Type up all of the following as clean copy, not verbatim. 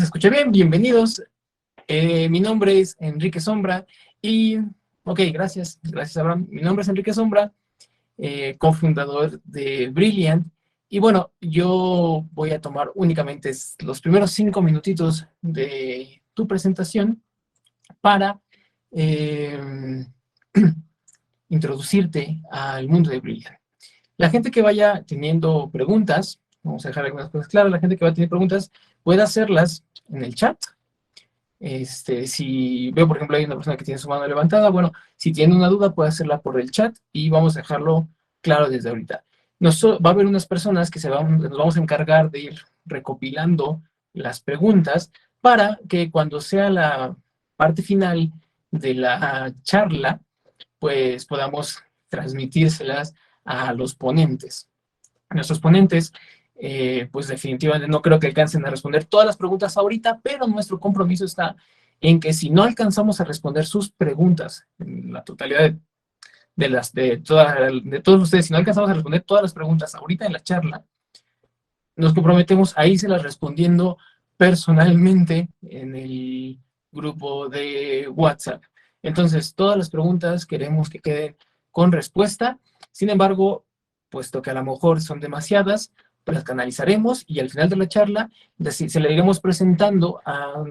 ¿Se escucha bien? Bienvenidos. Mi nombre es Enrique Sombra y, ok, gracias Abraham. Mi nombre es Enrique Sombra, cofundador de Brilliant. Y bueno, yo voy a tomar únicamente los primeros 5 minutitos de tu presentación para eh, introducirte al mundo de Brilliant. La gente que vaya teniendo preguntas, vamos a dejar algunas cosas claras, la gente que va a tener preguntas puede hacerlas en el chat. Si veo, por ejemplo, hay una persona que tiene su mano levantada, bueno, si tiene una duda puede hacerla por el chat y vamos a dejarlo claro desde ahorita. Va a haber unas personas que nos vamos a encargar de ir recopilando las preguntas para que cuando sea la parte final de la charla, pues podamos transmitírselas a los ponentes. Nuestros ponentes, pues definitivamente no creo que alcancen a responder todas las preguntas ahorita, pero nuestro compromiso está en que si no alcanzamos a responder sus preguntas, en la totalidad de todos ustedes, si no alcanzamos a responder todas las preguntas ahorita en la charla, nos comprometemos a irselas respondiendo personalmente en el grupo de WhatsApp. Entonces, todas las preguntas queremos que queden con respuesta. Sin embargo, puesto que a lo mejor son demasiadas, pues las canalizaremos y al final de la charla se le iremos presentando a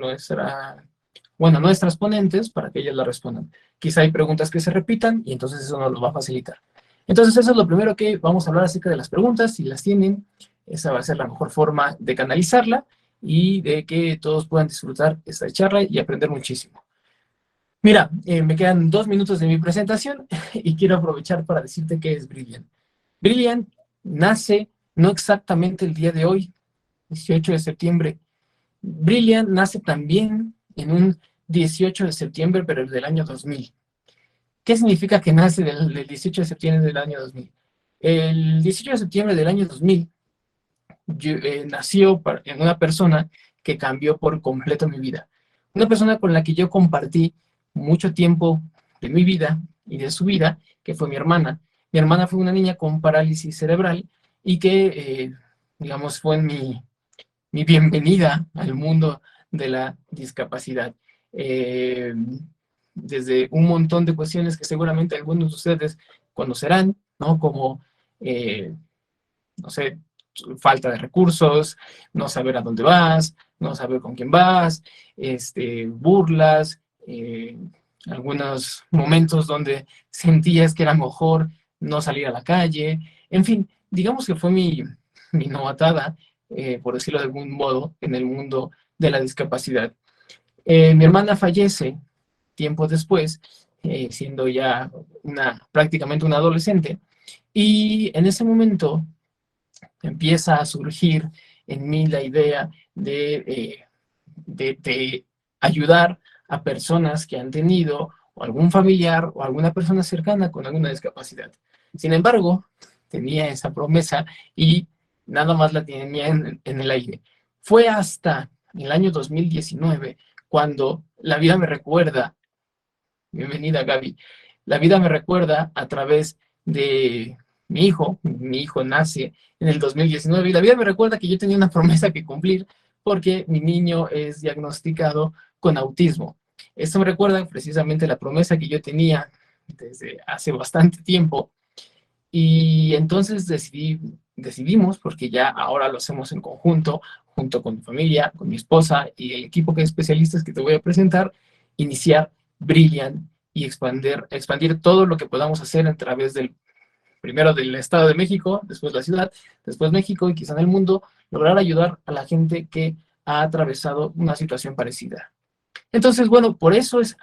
nuestras ponentes para que ellas la respondan. Quizá hay preguntas que se repitan y entonces eso nos lo va a facilitar. Entonces, eso es lo primero que vamos a hablar acerca de las preguntas. Si las tienen, esa va a ser la mejor forma de canalizarla y de que todos puedan disfrutar esta charla y aprender muchísimo. Mira, me quedan 2 minutos de mi presentación y quiero aprovechar para decirte qué es Brilliant. Brilliant nace no exactamente el día de hoy, 18 de septiembre. Brilliant nace también en un 18 de septiembre, pero del año 2000. ¿Qué significa que nace del 18 de septiembre del año 2000? El 18 de septiembre del año 2000 nació en una persona que cambió por completo mi vida. Una persona con la que yo compartí mucho tiempo de mi vida y de su vida, que fue mi hermana. Mi hermana fue una niña con parálisis cerebral y que, digamos, fue mi bienvenida al mundo de la discapacidad. Eh, Desde un montón de cuestiones que seguramente algunos de ustedes conocerán, ¿no? Como, no sé, falta de recursos, no saber a dónde vas, no saber con quién vas, burlas, algunos momentos donde sentías que era mejor no salir a la calle, en fin, digamos que fue mi novatada, por decirlo de algún modo, en el mundo de la discapacidad. Mi hermana fallece tiempo después, siendo ya prácticamente una adolescente, y en ese momento empieza a surgir en mí la idea de ayudar a personas que han tenido o algún familiar o alguna persona cercana con alguna discapacidad. Sin embargo, tenía esa promesa y nada más la tenía en el aire. Fue hasta el año 2019 cuando la vida me recuerda, bienvenida Gaby, la vida me recuerda a través de mi hijo nace en el 2019 y la vida me recuerda que yo tenía una promesa que cumplir porque mi niño es diagnosticado con autismo. Esto me recuerda precisamente la promesa que yo tenía desde hace bastante tiempo y entonces decidimos, porque ya ahora lo hacemos en conjunto, junto con mi familia, con mi esposa y el equipo de especialistas que te voy a presentar, iniciar Brilliant y expandir todo lo que podamos hacer a través primero del Estado de México, después la ciudad, después México y quizá en el mundo, lograr ayudar a la gente que ha atravesado una situación parecida. Entonces, bueno, por eso es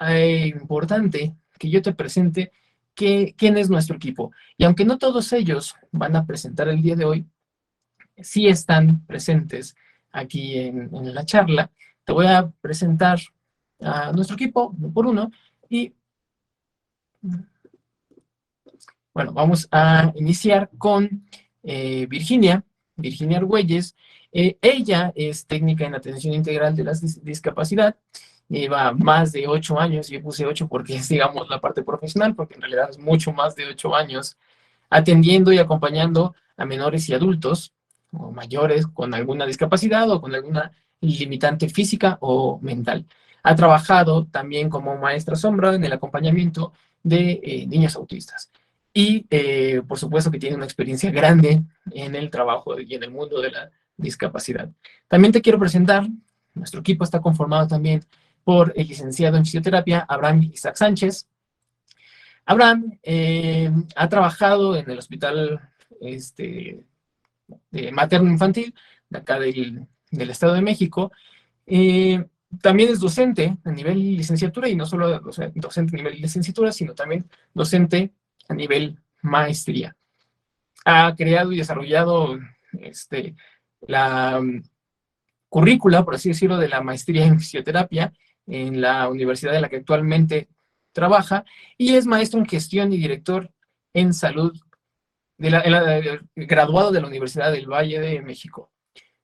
importante que yo te presente quién es nuestro equipo. Y aunque no todos ellos van a presentar el día de hoy, sí están presentes aquí en la charla. Te voy a presentar a nuestro equipo uno por uno y bueno, vamos a iniciar con Virginia Argüelles. Ella es técnica en atención integral de la discapacidad. Lleva más de 8 años, yo puse 8 porque es, digamos, la parte profesional, porque en realidad es mucho más de 8 años, atendiendo y acompañando a menores y adultos o mayores con alguna discapacidad o con alguna limitante física o mental. Ha trabajado también como maestra sombra en el acompañamiento de niños autistas. Y por supuesto que tiene una experiencia grande en el trabajo y en el mundo de la discapacidad. También te quiero presentar, nuestro equipo está conformado también por el licenciado en fisioterapia Abraham Isaac Sánchez. Abraham ha trabajado en el hospital materno infantil de acá del Estado de México. Eh, También es docente a nivel licenciatura, y no solo docente a nivel licenciatura, sino también docente a nivel maestría. Ha creado y desarrollado la currícula, por así decirlo, de la maestría en fisioterapia en la universidad en la que actualmente trabaja, y es maestro en gestión y director en salud, graduado de la Universidad del Valle de México.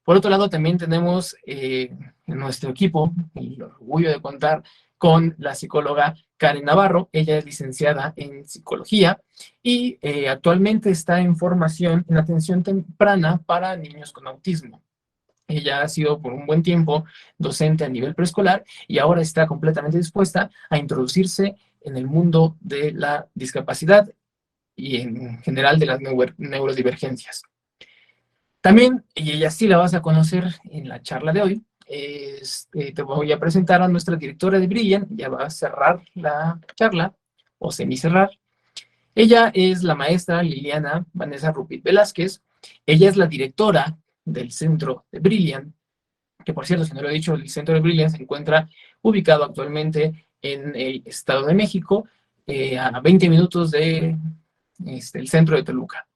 Por otro lado, también tenemos en nuestro equipo el orgullo de contar con la psicóloga Karen Navarro. Ella es licenciada en psicología y actualmente está en formación en atención temprana para niños con autismo. Ella ha sido por un buen tiempo docente a nivel preescolar y ahora está completamente dispuesta a introducirse en el mundo de la discapacidad y en general de las neurodivergencias. También, y ella sí la vas a conocer en la charla de hoy, te voy a presentar a nuestra directora de Brilliant. Ya va a cerrar la charla, o semicerrar. Ella es la maestra Liliana Vanessa Rupit Velázquez. Ella es la directora del centro de Brilliant, que por cierto, si no lo he dicho, el centro de Brilliant se encuentra ubicado actualmente en el Estado de México, a 20 minutos del centro de Toluca.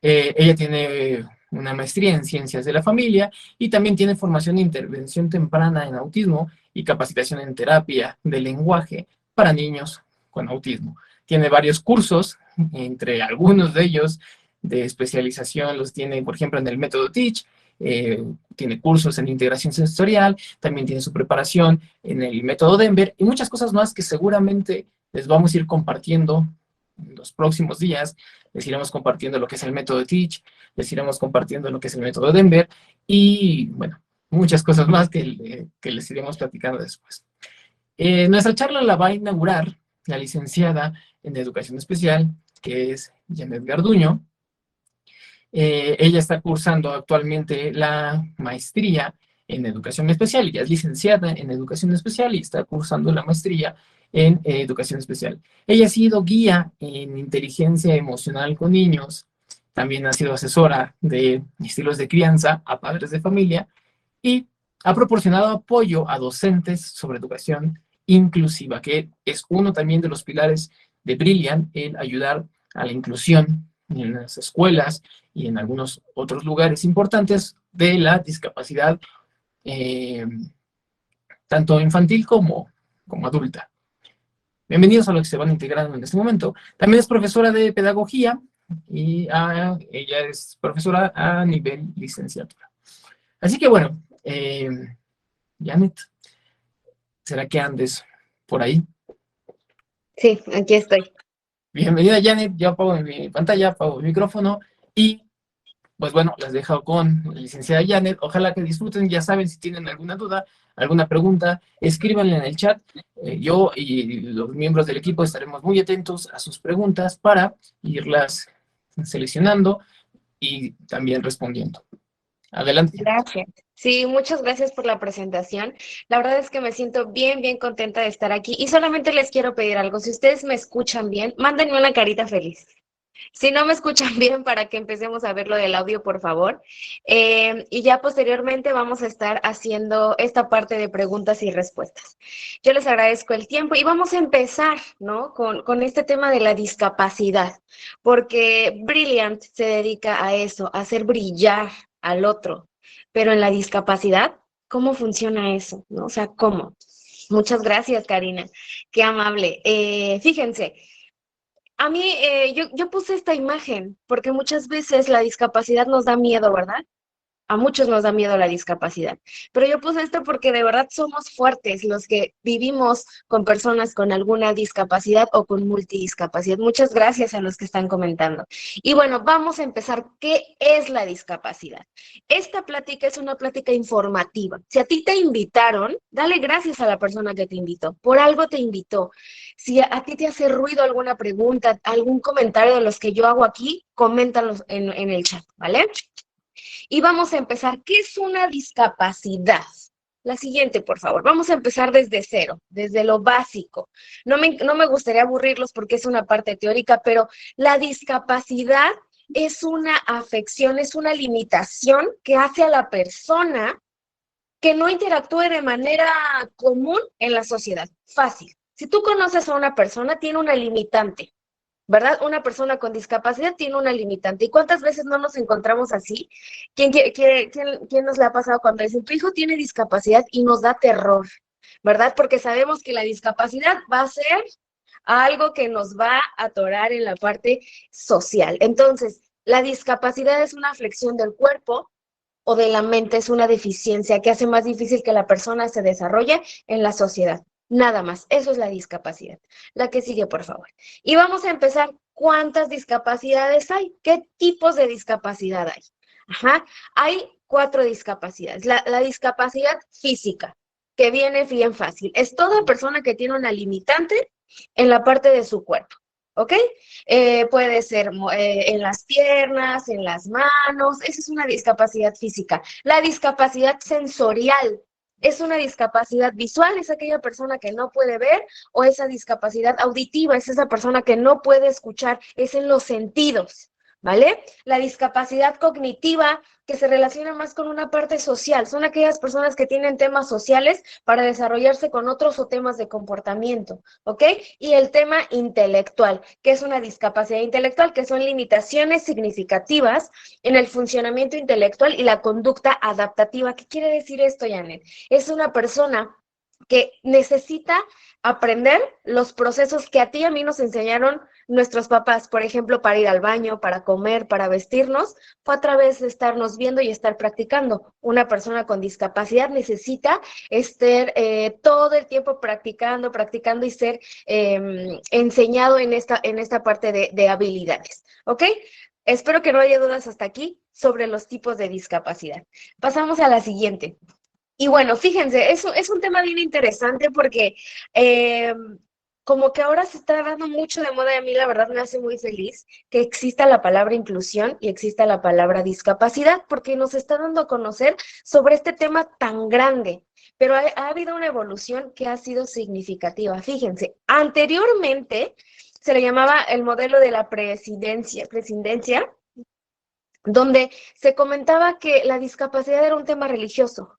Ella tiene una maestría en ciencias de la familia y también tiene formación de intervención temprana en autismo y capacitación en terapia de lenguaje para niños con autismo. Tiene varios cursos, entre algunos de ellos de especialización los tiene, por ejemplo, en el método Teach. Tiene cursos en integración sensorial, también tiene su preparación en el método Denver y muchas cosas más que seguramente les vamos a ir compartiendo en los próximos días. Les iremos compartiendo lo que es el método Teach, les iremos compartiendo lo que es el método Denver y, bueno, muchas cosas más que les iremos platicando después. Nuestra charla la va a inaugurar la licenciada en Educación Especial, que es Janet Garduño. Ella está cursando actualmente la maestría en Educación Especial. Ella es licenciada en Educación Especial y está cursando la maestría en Educación Especial. Ella ha sido guía en inteligencia emocional con niños, también ha sido asesora de estilos de crianza a padres de familia y ha proporcionado apoyo a docentes sobre educación inclusiva, que es uno también de los pilares de Brilliant, el ayudar a la inclusión en las escuelas y en algunos otros lugares importantes de la discapacidad, eh, tanto infantil como adulta. Bienvenidos a los que se van integrando en este momento. También es profesora de pedagogía y ella es profesora a nivel licenciatura. Así que bueno, Janet, ¿será que andes por ahí? Sí, aquí estoy. Bienvenida, Janet. Yo apago mi pantalla, apago mi micrófono y pues bueno, las dejo con la licenciada Janet. Ojalá que disfruten. Ya saben, si tienen alguna duda, alguna pregunta, escríbanla en el chat. Yo y los miembros del equipo estaremos muy atentos a sus preguntas para irlas seleccionando y también respondiendo. Adelante, Janet. Gracias. Sí, muchas gracias por la presentación. La verdad es que me siento bien, bien contenta de estar aquí y solamente les quiero pedir algo. Si ustedes me escuchan bien, mándenme una carita feliz. Si no me escuchan bien, para que empecemos a ver lo del audio, por favor. Y ya posteriormente vamos a estar haciendo esta parte de preguntas y respuestas. Yo les agradezco el tiempo y vamos a empezar, ¿no? Con este tema de la discapacidad, porque Brilliant se dedica a eso, a hacer brillar al otro, pero en la discapacidad, ¿cómo funciona eso? ¿No? O sea, ¿cómo? Muchas gracias, Karina. Qué amable. Fíjense. A mí, yo puse esta imagen porque muchas veces la discapacidad nos da miedo, ¿verdad? A muchos nos da miedo la discapacidad, pero yo puse esto porque de verdad somos fuertes los que vivimos con personas con alguna discapacidad o con multidiscapacidad. Muchas gracias a los que están comentando. Y bueno, vamos a empezar. ¿Qué es la discapacidad? Esta plática es una plática informativa. Si a ti te invitaron, dale gracias a la persona que te invitó. Por algo te invitó. Si a ti te hace ruido alguna pregunta, algún comentario de los que yo hago aquí, coméntalos en el chat, ¿vale? Y vamos a empezar. ¿Qué es una discapacidad? La siguiente, por favor. Vamos a empezar desde cero, desde lo básico. No me gustaría aburrirlos porque es una parte teórica, pero la discapacidad es una afección, es una limitación que hace a la persona que no interactúe de manera común en la sociedad. Fácil. Si tú conoces a una persona, tiene una limitante. ¿Verdad? Una persona con discapacidad tiene una limitante. ¿Y cuántas veces no nos encontramos así? ¿Quién nos le ha pasado cuando dicen, tu hijo tiene discapacidad y nos da terror? ¿Verdad? Porque sabemos que la discapacidad va a ser algo que nos va a atorar en la parte social. Entonces, la discapacidad es una afección del cuerpo o de la mente, es una deficiencia que hace más difícil que la persona se desarrolle en la sociedad. Nada más, eso es la discapacidad. La que sigue, por favor. Y vamos a empezar. ¿Cuántas discapacidades hay? ¿Qué tipos de discapacidad hay? Ajá, hay 4 discapacidades. La discapacidad física, que viene bien fácil. Es toda persona que tiene una limitante en la parte de su cuerpo. ¿Ok? Puede ser en las piernas, en las manos, esa es una discapacidad física. La discapacidad sensorial es una discapacidad visual, es aquella persona que no puede ver, o esa discapacidad auditiva, es esa persona que no puede escuchar, es en los sentidos, ¿vale? La discapacidad cognitiva, que se relaciona más con una parte social, son aquellas personas que tienen temas sociales para desarrollarse con otros o temas de comportamiento, ¿ok? Y el tema intelectual, que es una discapacidad intelectual, que son limitaciones significativas en el funcionamiento intelectual y la conducta adaptativa. ¿Qué quiere decir esto, Janet? Es una persona que necesita aprender los procesos que a ti y a mí nos enseñaron nuestros papás, por ejemplo, para ir al baño, para comer, para vestirnos, fue a través de estarnos viendo y estar practicando. Una persona con discapacidad necesita estar todo el tiempo practicando y ser enseñado en esta parte de habilidades, ¿ok? Espero que no haya dudas hasta aquí sobre los tipos de discapacidad. Pasamos a la siguiente. Y bueno, fíjense, eso es un tema bien interesante porque como que ahora se está dando mucho de moda y a mí la verdad me hace muy feliz que exista la palabra inclusión y exista la palabra discapacidad porque nos está dando a conocer sobre este tema tan grande. Pero ha habido una evolución que ha sido significativa. Fíjense, anteriormente se le llamaba el modelo de la presidencia, donde se comentaba que la discapacidad era un tema religioso.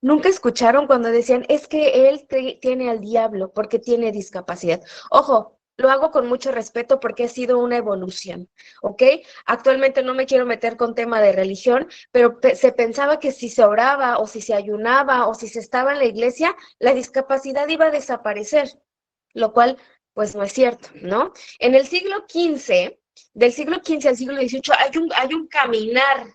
¿Nunca escucharon cuando decían, es que él tiene al diablo porque tiene discapacidad? Ojo, lo hago con mucho respeto porque ha sido una evolución, ¿ok? Actualmente no me quiero meter con tema de religión, pero se pensaba que si se oraba o si se ayunaba o si se estaba en la iglesia, la discapacidad iba a desaparecer, lo cual pues no es cierto, ¿no? En el siglo XV, del siglo XV al siglo XVIII, hay un caminar.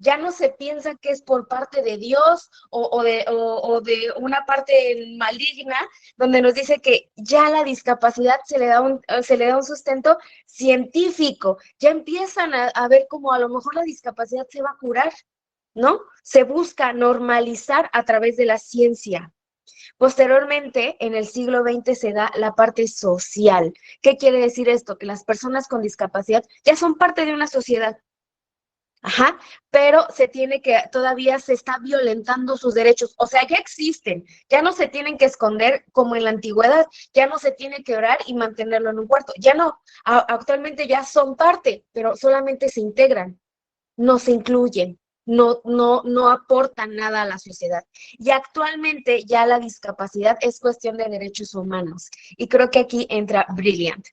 Ya no se piensa que es por parte de Dios o de una parte maligna, donde nos dice que ya la discapacidad se le da un sustento científico. Ya empiezan a ver como a lo mejor la discapacidad se va a curar, ¿no? Se busca normalizar a través de la ciencia. Posteriormente, en el siglo XX se da la parte social. ¿Qué quiere decir esto? Que las personas con discapacidad ya son parte de una sociedad. Ajá, pero todavía se está violentando sus derechos, o sea, ya existen, ya no se tienen que esconder como en la antigüedad, ya no se tiene que orar y mantenerlo en un cuarto, ya no, actualmente ya son parte, pero solamente se integran, no se incluyen, no aportan nada a la sociedad. Y actualmente ya la discapacidad es cuestión de derechos humanos, y creo que aquí entra Brilliant.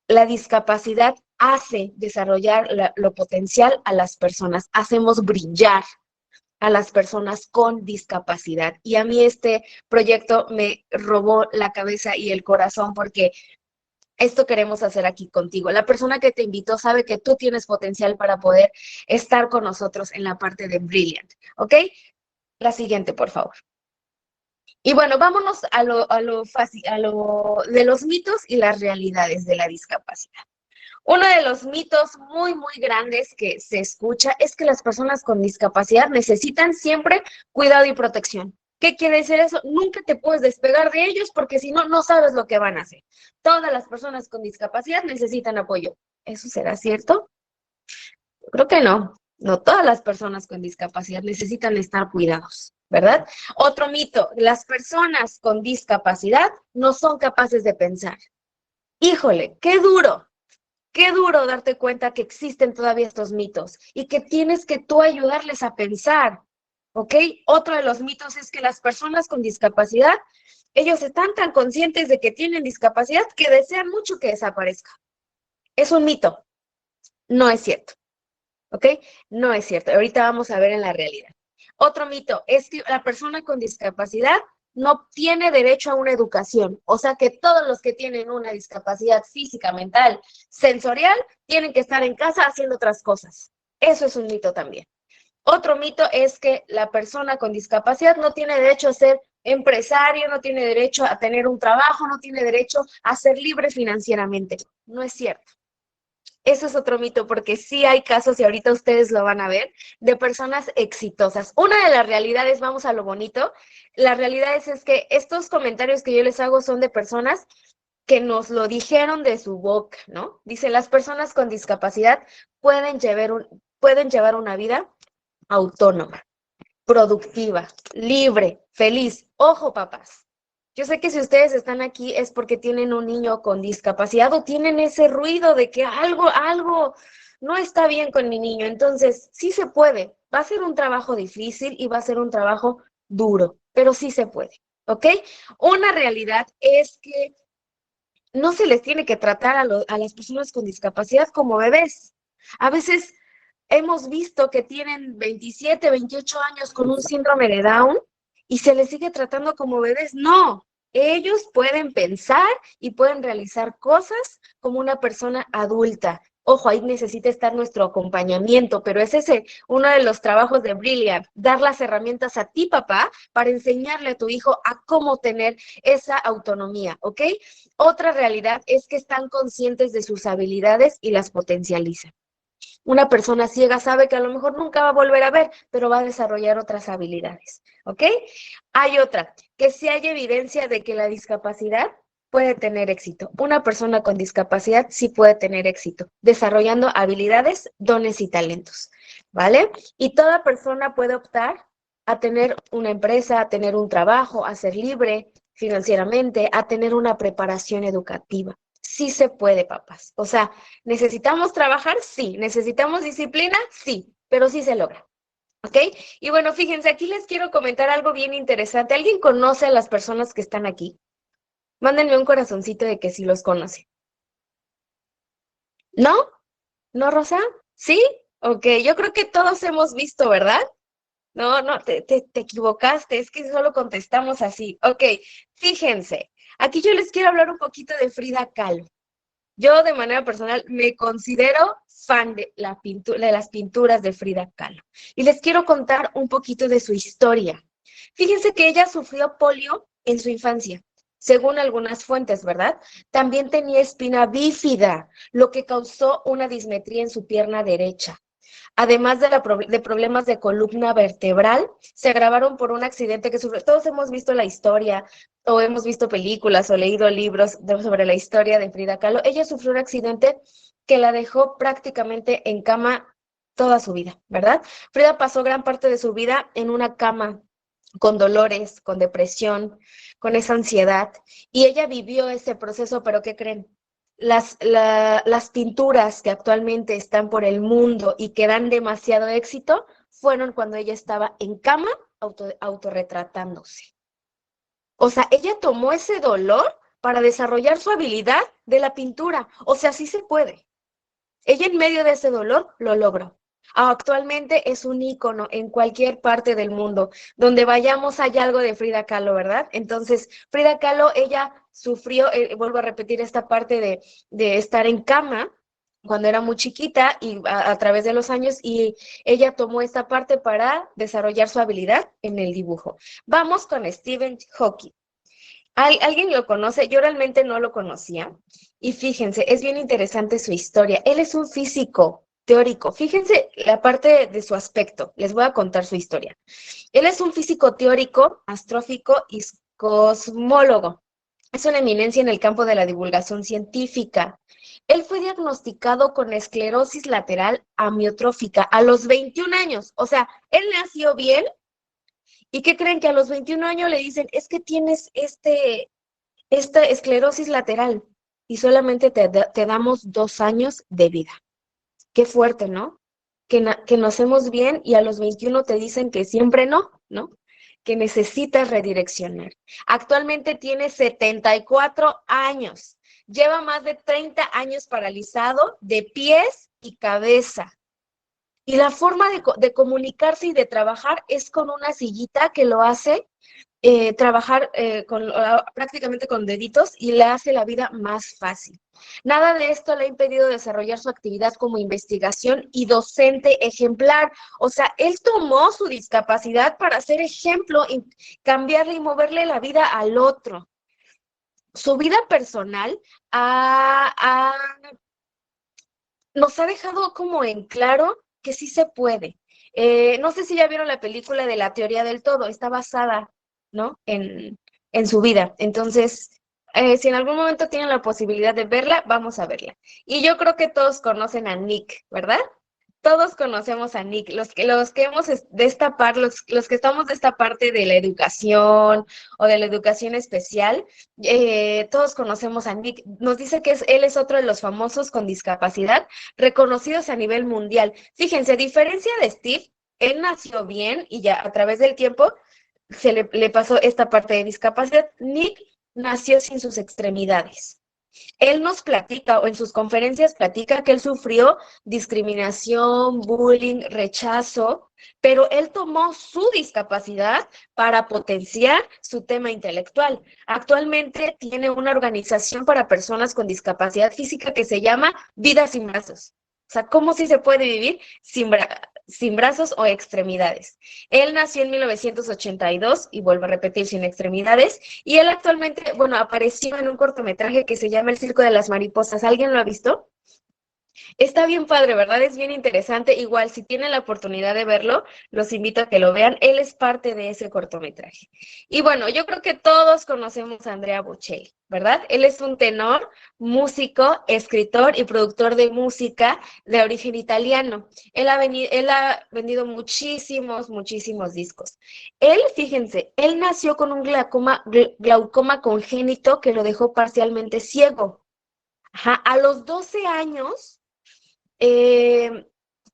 La discapacidad hace desarrollar lo potencial a las personas, hacemos brillar a las personas con discapacidad. Y a mí este proyecto me robó la cabeza y el corazón porque Esto queremos hacer aquí contigo. La persona que te invitó sabe que tú tienes potencial para poder estar con nosotros en la parte de Brilliant, ¿ok? La siguiente, por favor. Y bueno, vámonos a lo fácil, de los mitos y las realidades de la discapacidad. Uno de los mitos muy, muy grandes que se escucha es que las personas con discapacidad necesitan siempre cuidado y protección. ¿Qué quiere decir eso? Nunca te puedes despegar de ellos porque si no, no sabes lo que van a hacer. Todas las personas con discapacidad necesitan apoyo. ¿Eso será cierto? Yo creo que no. No todas las personas con discapacidad necesitan estar cuidados, ¿verdad? Otro mito, las personas con discapacidad no son capaces de pensar. Híjole, qué duro darte cuenta que existen todavía estos mitos y que tienes que tú ayudarles a pensar, ¿ok? Otro de los mitos es que las personas con discapacidad, ellos están tan conscientes de que tienen discapacidad que desean mucho que desaparezca. Es un mito, no es cierto, ¿ok? No es cierto. Ahorita vamos a ver en la realidad. Otro mito es que la persona con discapacidad no tiene derecho a una educación. O sea que todos los que tienen una discapacidad física, mental, sensorial, tienen que estar en casa haciendo otras cosas. Eso es un mito también. Otro mito es que la persona con discapacidad no tiene derecho a ser empresario, no tiene derecho a tener un trabajo, no tiene derecho a ser libre financieramente. No es cierto. Eso es otro mito, porque sí hay casos, y ahorita ustedes lo van a ver, de personas exitosas. Una de las realidades, vamos a lo bonito, la realidad es que estos comentarios que yo les hago son de personas que nos lo dijeron de su boca, ¿no? Dice, las personas con discapacidad pueden llevar una vida autónoma, productiva, libre, feliz. Ojo, papás. Yo sé que si ustedes están aquí es porque tienen un niño con discapacidad o tienen ese ruido de que algo no está bien con mi niño. Entonces, sí se puede. Va a ser un trabajo difícil y va a ser un trabajo duro, pero sí se puede, ¿ok? Una realidad es que no se les tiene que tratar a las personas con discapacidad como bebés. A veces hemos visto que tienen 27, 28 años con un síndrome de Down y se les sigue tratando como bebés. No, ellos pueden pensar y pueden realizar cosas como una persona adulta. Ojo, ahí necesita estar nuestro acompañamiento, pero es ese uno de los trabajos de Brilliant, dar las herramientas a ti, papá, para enseñarle a tu hijo a cómo tener esa autonomía, ¿ok? Otra realidad es que están conscientes de sus habilidades y las potencializan. Una persona ciega sabe que a lo mejor nunca va a volver a ver, pero va a desarrollar otras habilidades, ¿ok? Hay otra, que sí hay evidencia de que la discapacidad puede tener éxito. Una persona con discapacidad sí puede tener éxito, desarrollando habilidades, dones y talentos, ¿vale? Y toda persona puede optar a tener una empresa, a tener un trabajo, a ser libre financieramente, a tener una preparación educativa. Sí se puede, papás. O sea, ¿necesitamos trabajar? Sí. ¿Necesitamos disciplina? Sí, pero sí se logra. ¿Ok? Y bueno, fíjense, aquí les quiero comentar algo bien interesante. ¿Alguien conoce a las personas que están aquí? Mándenme un corazoncito de que sí los conoce. ¿No? ¿No, Rosa? ¿Sí? Ok, yo creo que todos hemos visto, ¿verdad? No, te equivocaste, es que solo contestamos así. Ok, fíjense, aquí yo les quiero hablar un poquito de Frida Kahlo. Yo de manera personal me considero fan de las pinturas de Frida Kahlo. Y les quiero contar un poquito de su historia. Fíjense que ella sufrió polio en su infancia, según algunas fuentes, ¿verdad? También tenía espina bífida, lo que causó una dismetría en su pierna derecha. Además de problemas de columna vertebral, se agravaron por un accidente que sufrió. Todos hemos visto la historia, o hemos visto películas, o leído libros sobre la historia de Frida Kahlo. Ella sufrió un accidente que la dejó prácticamente en cama toda su vida, ¿verdad? Frida pasó gran parte de su vida en una cama, con dolores, con depresión, con esa ansiedad, y ella vivió ese proceso, pero ¿qué creen? Las pinturas que actualmente están por el mundo y que dan demasiado éxito fueron cuando ella estaba en cama autorretratándose. O sea, ella tomó ese dolor para desarrollar su habilidad de la pintura. O sea, sí se puede. Ella en medio de ese dolor lo logró. Actualmente es un ícono en cualquier parte del mundo. Donde vayamos hay algo de Frida Kahlo, ¿verdad? Entonces, Frida Kahlo, ella sufrió, vuelvo a repetir esta parte de estar en cama cuando era muy chiquita y a través de los años, y ella tomó esta parte para desarrollar su habilidad en el dibujo. Vamos con Stephen Hawking. ¿Alguien lo conoce? Yo realmente no lo conocía. Y fíjense, es bien interesante su historia. Él es un físico teórico. Fíjense la parte de su aspecto. Les voy a contar su historia. Él es un físico teórico, astrófico y cosmólogo. Es una eminencia en el campo de la divulgación científica. Él fue diagnosticado con esclerosis lateral amiotrófica a los 21 años. O sea, él nació bien. ¿Y qué creen? Que a los 21 años le dicen, es que tienes esta esclerosis lateral y solamente te damos 2 años de vida. Qué fuerte, ¿no? Que nacemos bien y a los 21 te dicen que siempre no, ¿no? Que necesitas redireccionar. Actualmente tiene 74 años. Lleva más de 30 años paralizado de pies y cabeza. Y la forma de comunicarse y de trabajar es con una sillita que lo hace trabajar prácticamente con deditos y le hace la vida más fácil. Nada de esto le ha impedido desarrollar su actividad como investigación y docente ejemplar. O sea, él tomó su discapacidad para ser ejemplo y cambiarle y moverle la vida al otro. Su vida personal nos ha dejado como en claro que sí se puede. No sé si ya vieron la película de La teoría del todo, está basada, ¿no? En su vida. Entonces, si en algún momento tienen la posibilidad de verla, vamos a verla. Y yo creo que todos conocen a Nick, ¿verdad? Todos conocemos a Nick, los que hemos de esta parte, los que estamos de esta parte de la educación o de la educación especial, todos conocemos a Nick. Nos dice que él es otro de los famosos con discapacidad reconocidos a nivel mundial. Fíjense, a diferencia de Steve, él nació bien y ya a través del tiempo se le pasó esta parte de discapacidad. Nick nació sin sus extremidades. Él nos platica, o en sus conferencias platica, que él sufrió discriminación, bullying, rechazo, pero él tomó su discapacidad para potenciar su tema intelectual. Actualmente tiene una organización para personas con discapacidad física que se llama Vida sin Brazos. O sea, ¿cómo sí se puede vivir sin brazos o extremidades? Él nació en 1982 y vuelvo a repetir, sin extremidades. Y él actualmente, bueno, apareció en un cortometraje que se llama El Circo de las Mariposas. ¿Alguien lo ha visto? Está bien padre, ¿verdad? Es bien interesante. Igual, si tienen la oportunidad de verlo, los invito a que lo vean. Él es parte de ese cortometraje. Y bueno, yo creo que todos conocemos a Andrea Bocelli, ¿verdad? Él es un tenor, músico, escritor y productor de música de origen italiano. Él ha vendido muchísimos discos. Él, fíjense, él nació con un glaucoma congénito que lo dejó parcialmente ciego. Ajá, a los 12 años en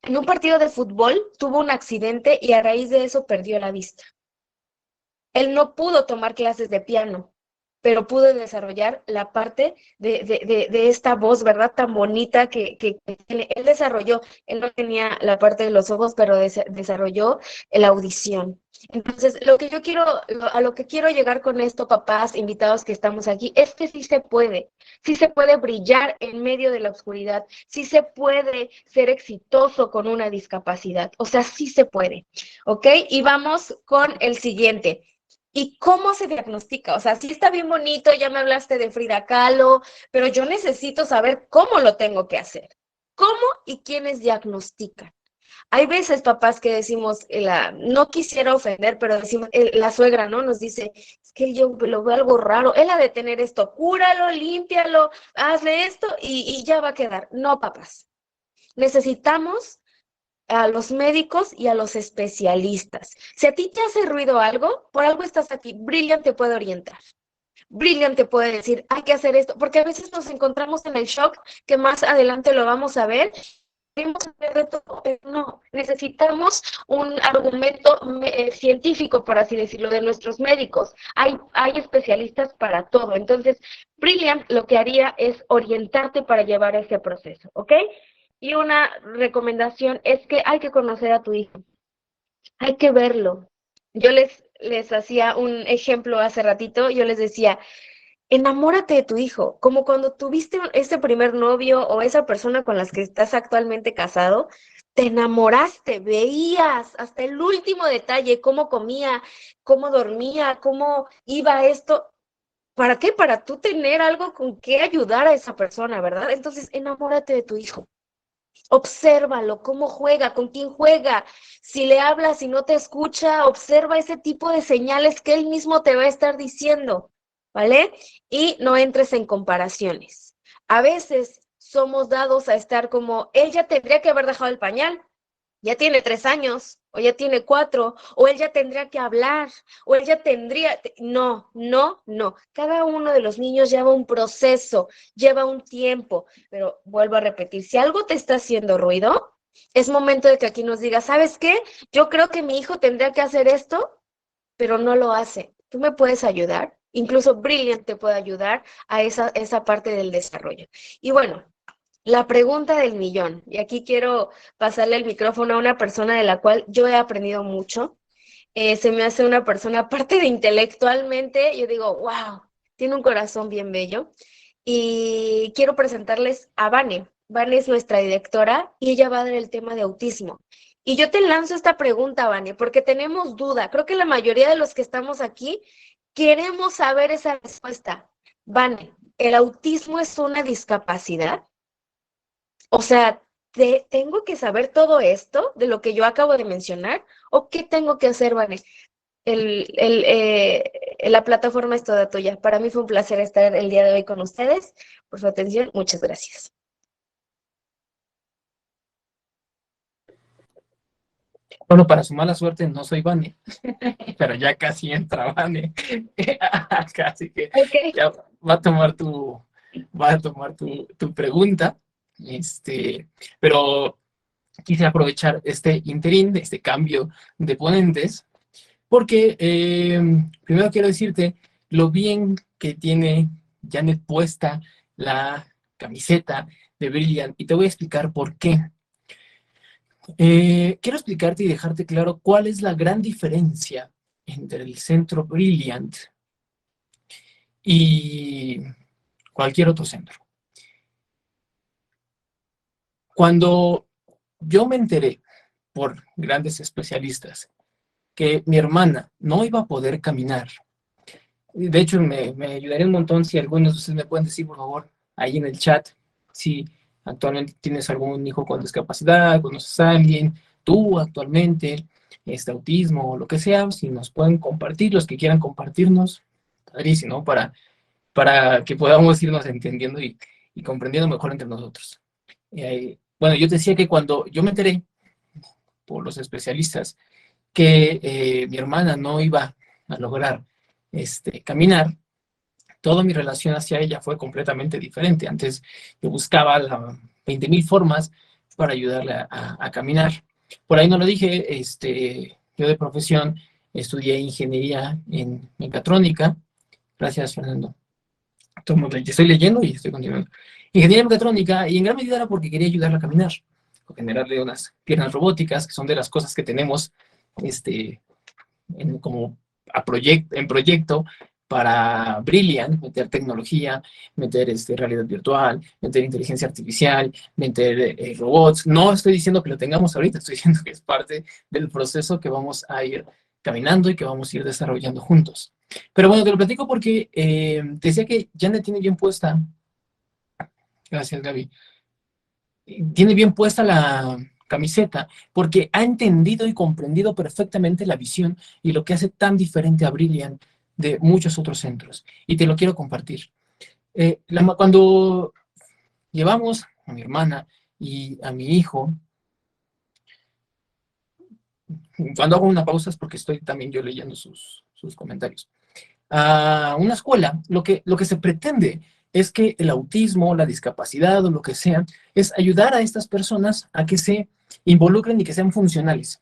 un partido de fútbol tuvo un accidente y a raíz de eso perdió la vista. Él no pudo tomar clases de piano, pero pudo desarrollar la parte de esta voz, ¿verdad? Tan bonita que él desarrolló. Él no tenía la parte de los ojos, pero desarrolló la audición. Entonces, a lo que quiero llegar con esto, papás, invitados que estamos aquí, es que sí se puede brillar en medio de la oscuridad, sí se puede ser exitoso con una discapacidad, o sea, sí se puede, ¿ok? Y vamos con el siguiente. ¿Y cómo se diagnostica? O sea, sí está bien bonito, ya me hablaste de Frida Kahlo, pero yo necesito saber cómo lo tengo que hacer. ¿Cómo y quiénes diagnostican? Hay veces, papás, que decimos, no quisiera ofender, pero decimos, la suegra, ¿no? Nos dice, es que yo lo veo algo raro, él ha de tener esto, cúralo, límpialo, hazle esto y ya va a quedar. No, papás. Necesitamos a los médicos y a los especialistas. Si a ti te hace ruido algo, por algo estás aquí. Brilliant te puede orientar. Brilliant te puede decir, hay que hacer esto, porque a veces nos encontramos en el shock, que más adelante lo vamos a ver. Queremos saber de todo, pero no, necesitamos un argumento científico, por así decirlo, de nuestros médicos. Hay especialistas para todo. Entonces, Brilliant lo que haría es orientarte para llevar ese proceso, ¿ok? Y una recomendación es que hay que conocer a tu hijo, hay que verlo. Yo les hacía un ejemplo hace ratito, yo les decía, enamórate de tu hijo, como cuando tuviste ese primer novio o esa persona con la que estás actualmente casado, te enamoraste, veías hasta el último detalle, cómo comía, cómo dormía, cómo iba esto. ¿Para qué? Para tú tener algo con que ayudar a esa persona, ¿verdad? Entonces, enamórate de tu hijo. Obsérvalo, cómo juega, con quién juega. Si le hablas y no te escucha, observa ese tipo de señales que él mismo te va a estar diciendo, ¿vale? Y no entres en comparaciones. A veces somos dados a estar como, él ya tendría que haber dejado el pañal, ya tiene 3 años, o ya tiene 4, o él ya tendría que hablar, o él ya tendría... No, no, no. Cada uno de los niños lleva un proceso, lleva un tiempo, pero vuelvo a repetir, si algo te está haciendo ruido, es momento de que aquí nos digas, ¿sabes qué? Yo creo que mi hijo tendría que hacer esto, pero no lo hace. ¿Tú me puedes ayudar? Incluso Brilliant te puede ayudar a esa parte del desarrollo. Y bueno, la pregunta del millón, y aquí quiero pasarle el micrófono a una persona de la cual yo he aprendido mucho. Se me hace una persona, aparte de intelectualmente, yo digo, wow, tiene un corazón bien bello. Y quiero presentarles a Vane. Vane es nuestra directora y ella va a dar el tema de autismo. Y yo te lanzo esta pregunta, Vane, porque tenemos duda. Creo que la mayoría de los que estamos aquí queremos saber esa respuesta. Vane, ¿el autismo es una discapacidad? O sea, ¿tengo que saber todo esto de lo que yo acabo de mencionar? ¿O qué tengo que hacer, Vane? La plataforma es toda tuya. Para mí fue un placer estar el día de hoy con ustedes. Por su atención, muchas gracias. Bueno, para su mala suerte no soy Vane, pero ya casi entra Vane. Casi que Ok. ya va a tomar tu pregunta. Pero quise aprovechar este interín, este cambio de ponentes, porque primero quiero decirte lo bien que tiene Janet puesta la camiseta de Brilliant, y te voy a explicar por qué. Quiero explicarte y dejarte claro cuál es la gran diferencia entre el centro Brilliant y cualquier otro centro. Cuando yo me enteré por grandes especialistas que mi hermana no iba a poder caminar, de hecho me ayudaría un montón si algunos de ustedes me pueden decir, por favor, ahí en el chat, si actualmente tienes algún hijo con discapacidad, conoces a alguien, tú actualmente, autismo o lo que sea, si nos pueden compartir, los que quieran compartirnos, padrísimo, para que podamos irnos entendiendo y comprendiendo mejor entre nosotros. Bueno, yo te decía que cuando yo me enteré por los especialistas que mi hermana no iba a lograr caminar, toda mi relación hacia ella fue completamente diferente. Antes yo buscaba 20,000 formas para ayudarle a caminar. Por ahí no lo dije, yo de profesión estudié ingeniería en mecatrónica. Gracias, Fernando. Estoy leyendo y estoy continuando. Ingeniería en mecatrónica, y en gran medida era porque quería ayudarla a caminar, o generarle unas piernas robóticas, que son de las cosas que tenemos como en proyecto para Brilliant, meter tecnología, meter realidad virtual, meter inteligencia artificial, meter robots. No estoy diciendo que lo tengamos ahorita, estoy diciendo que es parte del proceso que vamos a ir caminando y que vamos a ir desarrollando juntos. Pero bueno, te lo platico porque te decía que Janet tiene bien puesta, gracias Gaby, tiene bien puesta la camiseta porque ha entendido y comprendido perfectamente la visión y lo que hace tan diferente a Brilliant de muchos otros centros. Y te lo quiero compartir. Cuando llevamos a mi hermana y a mi hijo, cuando hago una pausa es porque estoy también yo leyendo sus comentarios, a una escuela, lo que se pretende es que el autismo, la discapacidad o lo que sea, es ayudar a estas personas a que se involucren y que sean funcionales,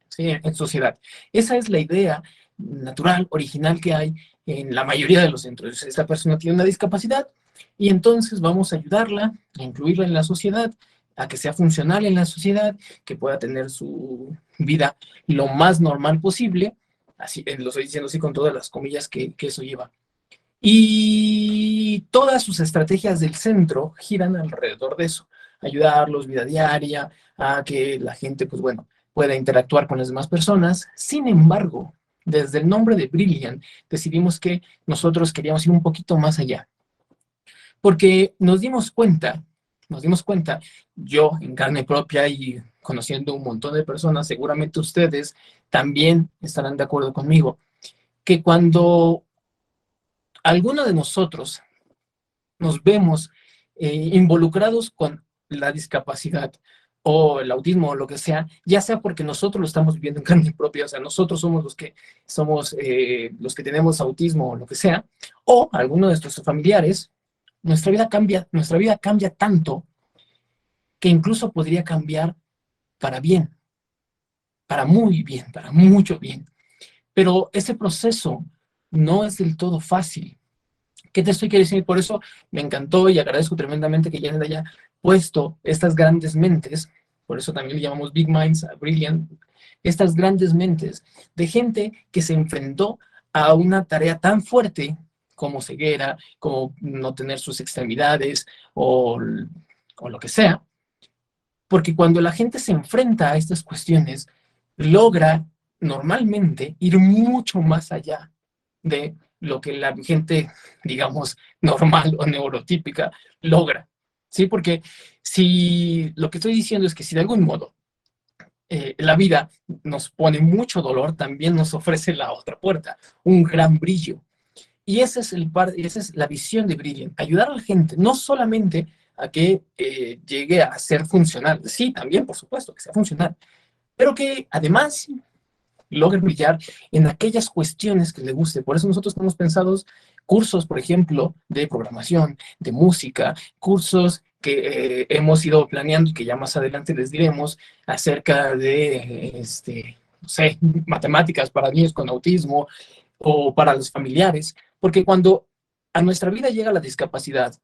¿sí?, en sociedad. Esa es la idea natural, original que hay en la mayoría de los centros. Esta persona tiene una discapacidad y entonces vamos a ayudarla, a incluirla en la sociedad, a que sea funcional en la sociedad, que pueda tener su vida lo más normal posible. Así, lo estoy diciendo así con todas las comillas que eso lleva. Y todas sus estrategias del centro giran alrededor de eso, ayudarlos, vida diaria, a que la gente, pues bueno, pueda interactuar con las demás personas. Sin embargo, desde el nombre de Brilliant, decidimos que nosotros queríamos ir un poquito más allá, porque nos dimos cuenta, yo en carne propia y conociendo un montón de personas, seguramente ustedes también estarán de acuerdo conmigo, que cuando alguno de nosotros nos vemos involucrados con la discapacidad o el autismo o lo que sea, ya sea porque nosotros lo estamos viviendo en carne propia, o sea, nosotros somos los que somos los que tenemos autismo o lo que sea, o alguno de nuestros familiares, nuestra vida cambia tanto que incluso podría cambiar para bien, para muy bien, para mucho bien. Pero ese proceso no es del todo fácil. ¿Qué te estoy queriendo decir? Por eso me encantó y agradezco tremendamente que Janet haya puesto estas grandes mentes, por eso también le llamamos Big Minds, Brilliant, estas grandes mentes de gente que se enfrentó a una tarea tan fuerte como ceguera, como no tener sus extremidades o lo que sea, porque cuando la gente se enfrenta a estas cuestiones, logra normalmente ir mucho más allá de lo que la gente, digamos, normal o neurotípica logra. ¿Sí? Porque si lo que estoy diciendo es que si de algún modo la vida nos pone mucho dolor, también nos ofrece la otra puerta, un gran brillo. Y esa es la visión de Brilliant, ayudar a la gente, no solamente a que llegue a ser funcional, sí, también, por supuesto, que sea funcional, pero que además logre brillar en aquellas cuestiones que le guste. Por eso nosotros tenemos pensados cursos, por ejemplo, de programación, de música, cursos que hemos ido planeando y que ya más adelante les diremos acerca de, no sé, matemáticas para niños con autismo o para los familiares, porque cuando a nuestra vida llega la discapacidad,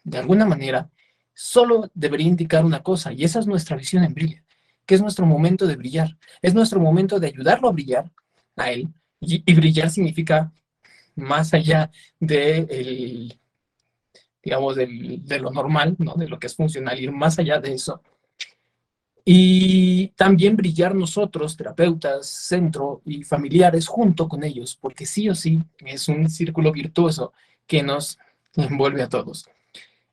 de alguna manera, solo debería indicar una cosa, y esa es nuestra visión en Brilla, que es nuestro momento de brillar, es nuestro momento de ayudarlo a brillar a él, y brillar significa más allá de, digamos, de lo normal, ¿no? De lo que es funcional, ir más allá de eso. Y también brillar nosotros, terapeutas, centro y familiares, junto con ellos, porque sí o sí es un círculo virtuoso que nos envuelve a todos.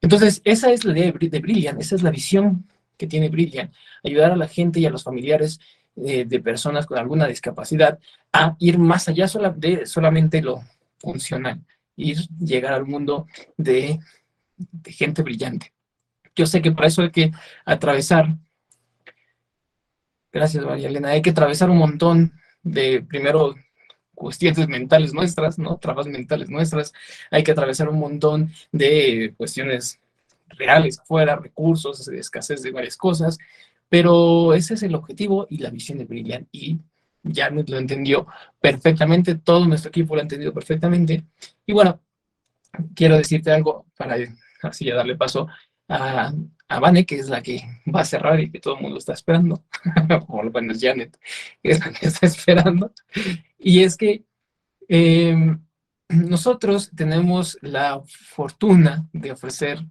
Entonces, esa es la idea de Brilliant, esa es la visión que tiene Brilliant, ayudar a la gente y a los familiares de personas con alguna discapacidad a ir más allá de solamente lo funcional, llegar al mundo de gente brillante. Yo sé que para eso hay que atravesar, gracias María Elena, hay que atravesar un montón de, primero, cuestiones mentales nuestras, ¿no? Trabas mentales nuestras, hay que atravesar un montón de cuestiones reales afuera, recursos, escasez de varias cosas, pero ese es el objetivo y la visión de Brilliant, y Janet lo entendió perfectamente, todo nuestro equipo lo ha entendido perfectamente, y bueno, quiero decirte algo para así ya darle paso a, a Vane, que es la que va a cerrar y que todo el mundo está esperando, o lo menos Janet, que es la que está esperando, y es que nosotros tenemos la fortuna de ofrecer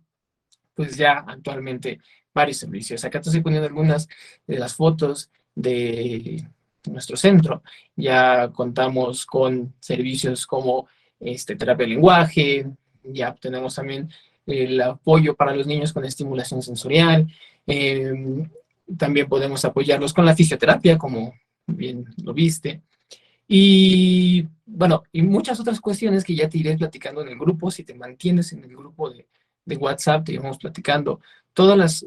pues ya actualmente varios servicios. Acá te estoy poniendo algunas de las fotos de nuestro centro. Ya contamos con servicios como terapia de lenguaje, ya tenemos también el apoyo para los niños con estimulación sensorial, eh, también podemos apoyarlos con la fisioterapia, como bien lo viste, y bueno, y muchas otras cuestiones que ya te iré platicando en el grupo. Si te mantienes en el grupo de WhatsApp, te iremos platicando todas las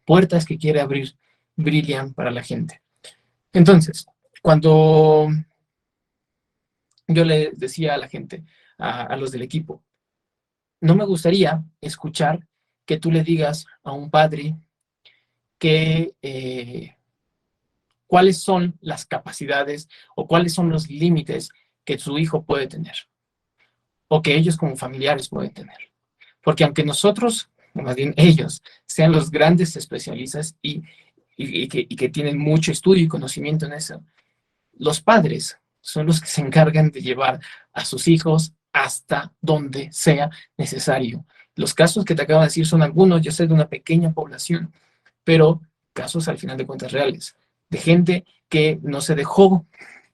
puertas que quiere abrir Brilliant para la gente. Entonces, cuando yo le decía a la gente, a los del equipo, no me gustaría escuchar que tú le digas a un padre que cuáles son las capacidades o cuáles son los límites que su hijo puede tener o que ellos como familiares pueden tener. Porque aunque nosotros, o más bien ellos, sean los grandes especialistas y que tienen mucho estudio y conocimiento en eso, los padres son los que se encargan de llevar a sus hijos hasta donde sea necesario. Los casos que te acabo de decir son algunos, yo sé, de una pequeña población, pero casos al final de cuentas reales, de gente que no se dejó,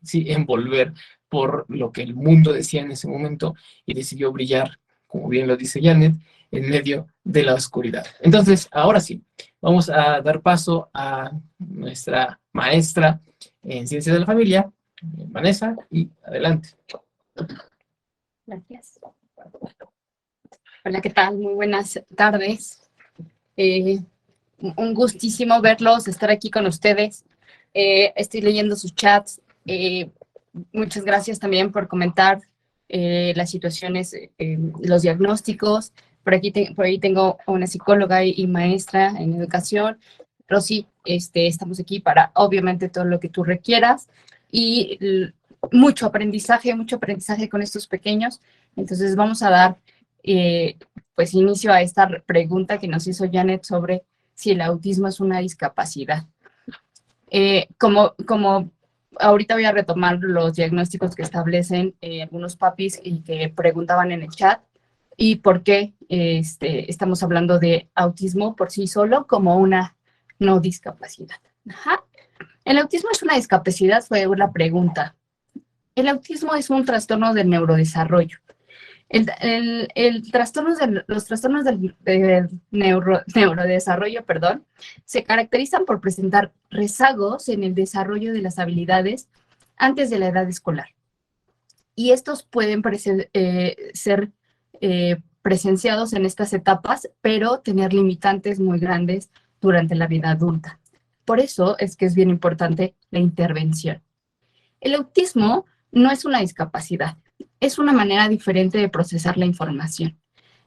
sí, envolver por lo que el mundo decía en ese momento y decidió brillar, como bien lo dice Janet, en medio de la oscuridad. Entonces, ahora sí, vamos a dar paso a nuestra maestra en Ciencias de la Familia, Vanessa, y adelante. Gracias. Hola, ¿qué tal? Muy buenas tardes. Un gustísimo verlos, estar aquí con ustedes. Estoy leyendo sus chats. Muchas gracias también por comentar las situaciones, los diagnósticos. Por ahí tengo a una psicóloga y maestra en educación. Rosy, estamos aquí para, obviamente, todo lo que tú requieras. Y mucho aprendizaje con estos pequeños. Entonces vamos a dar pues inicio a esta pregunta que nos hizo Janet sobre si el autismo es una discapacidad. Como ahorita voy a retomar los diagnósticos que establecen algunos papis y que preguntaban en el chat, y por qué estamos hablando de autismo por sí solo como una no discapacidad. Ajá. ¿El autismo es una discapacidad? Fue la pregunta. El autismo es un trastorno del neurodesarrollo. Los trastornos del neurodesarrollo, se caracterizan por presentar rezagos en el desarrollo de las habilidades antes de la edad escolar. Y estos pueden ser presenciados en estas etapas, pero tener limitantes muy grandes durante la vida adulta. Por eso es que es bien importante la intervención. El autismo no es una discapacidad, es una manera diferente de procesar la información.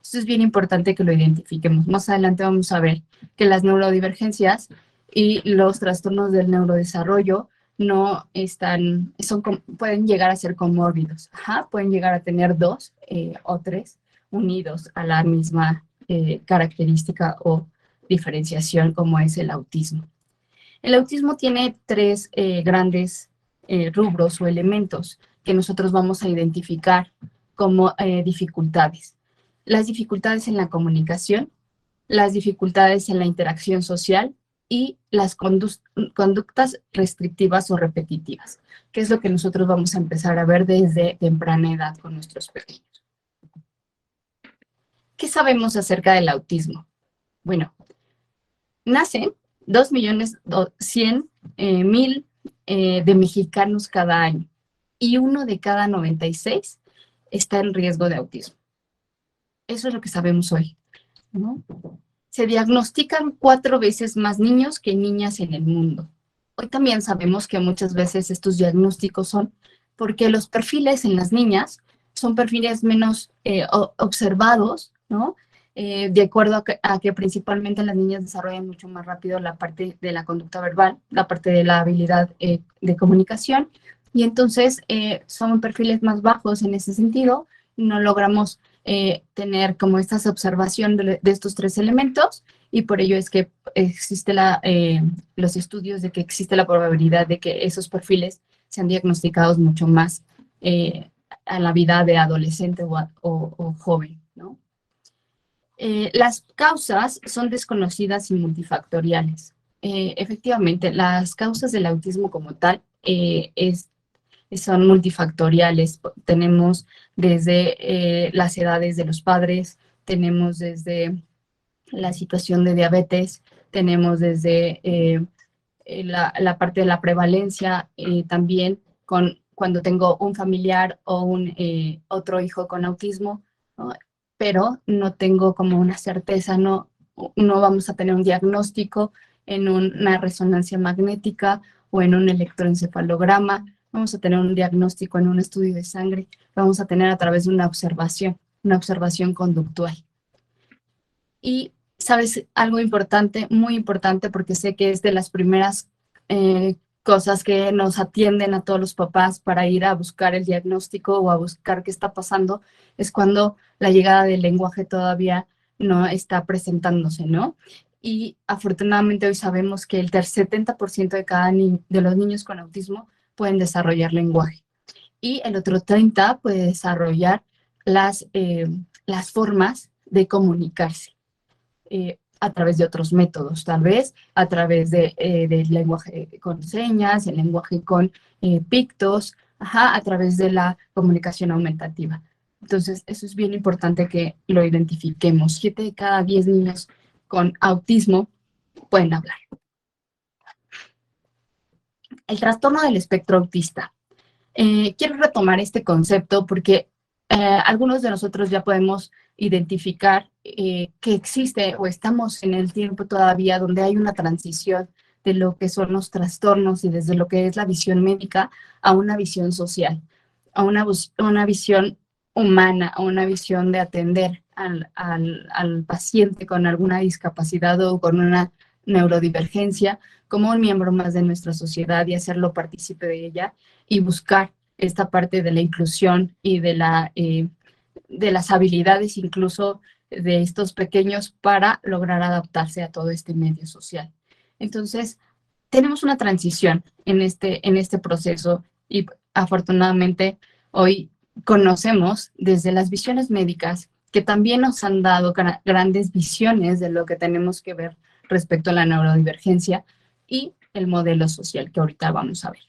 Esto es bien importante que lo identifiquemos. Más adelante vamos a ver que las neurodivergencias y los trastornos del neurodesarrollo no pueden llegar a ser comórbidos. Pueden llegar a tener 2 o 3 unidos a la misma característica o diferenciación como es el autismo. El autismo tiene 3 grandes rubros o elementos que nosotros vamos a identificar como dificultades. Las dificultades en la comunicación, las dificultades en la interacción social y las conductas restrictivas o repetitivas, que es lo que nosotros vamos a empezar a ver desde temprana edad con nuestros pequeños. ¿Qué sabemos acerca del autismo? Bueno, nacen 2.100.000 de mexicanos cada año y 1 de cada 96 está en riesgo de autismo. Eso es lo que sabemos hoy, ¿no? Se diagnostican 4 veces más niños que niñas en el mundo. Hoy también sabemos que muchas veces estos diagnósticos son porque los perfiles en las niñas son perfiles menos observados, ¿no? De acuerdo a que principalmente las niñas desarrollan mucho más rápido la parte de la conducta verbal, la parte de la habilidad de comunicación, y entonces son perfiles más bajos en ese sentido. No logramos tener como esta observación de estos 3 elementos, y por ello es que existe los estudios de que existe la probabilidad de que esos perfiles sean diagnosticados mucho más a la vida de adolescente o joven, ¿no? Las causas son desconocidas y multifactoriales. Efectivamente, las causas del autismo como tal son multifactoriales. Tenemos desde las edades de los padres, tenemos desde la situación de diabetes, tenemos desde la parte de la prevalencia, también cuando tengo un familiar o otro hijo con autismo, ¿no? Pero no tengo como una certeza, no vamos a tener un diagnóstico en una resonancia magnética o en un electroencefalograma, vamos a tener un diagnóstico en un estudio de sangre, vamos a tener a través de una observación conductual. Y, ¿sabes? Algo importante, muy importante, porque sé que es de las primeras cosas que nos atienden a todos los papás para ir a buscar el diagnóstico o a buscar qué está pasando, es cuando la llegada del lenguaje todavía no está presentándose, ¿no? Y afortunadamente hoy sabemos que el 70% de los niños con autismo pueden desarrollar lenguaje, y el otro 30% puede desarrollar las formas de comunicarse a través de otros métodos, tal vez a través del lenguaje con señas, el lenguaje con pictos, a través de la comunicación aumentativa. Entonces, eso es bien importante que lo identifiquemos. 7 de cada 10 niños con autismo pueden hablar. El trastorno del espectro autista. Quiero retomar este concepto porque algunos de nosotros ya podemos identificar que existe o estamos en el tiempo todavía donde hay una transición de lo que son los trastornos y desde lo que es la visión médica a una visión social, a una visión humana, a una visión de atender al paciente con alguna discapacidad o con una neurodivergencia como un miembro más de nuestra sociedad y hacerlo partícipe de ella y buscar esta parte de la inclusión y de las habilidades incluso de estos pequeños para lograr adaptarse a todo este medio social. Entonces, tenemos una transición en este proceso y afortunadamente hoy conocemos desde las visiones médicas que también nos han dado grandes visiones de lo que tenemos que ver respecto a la neurodivergencia y el modelo social que ahorita vamos a ver.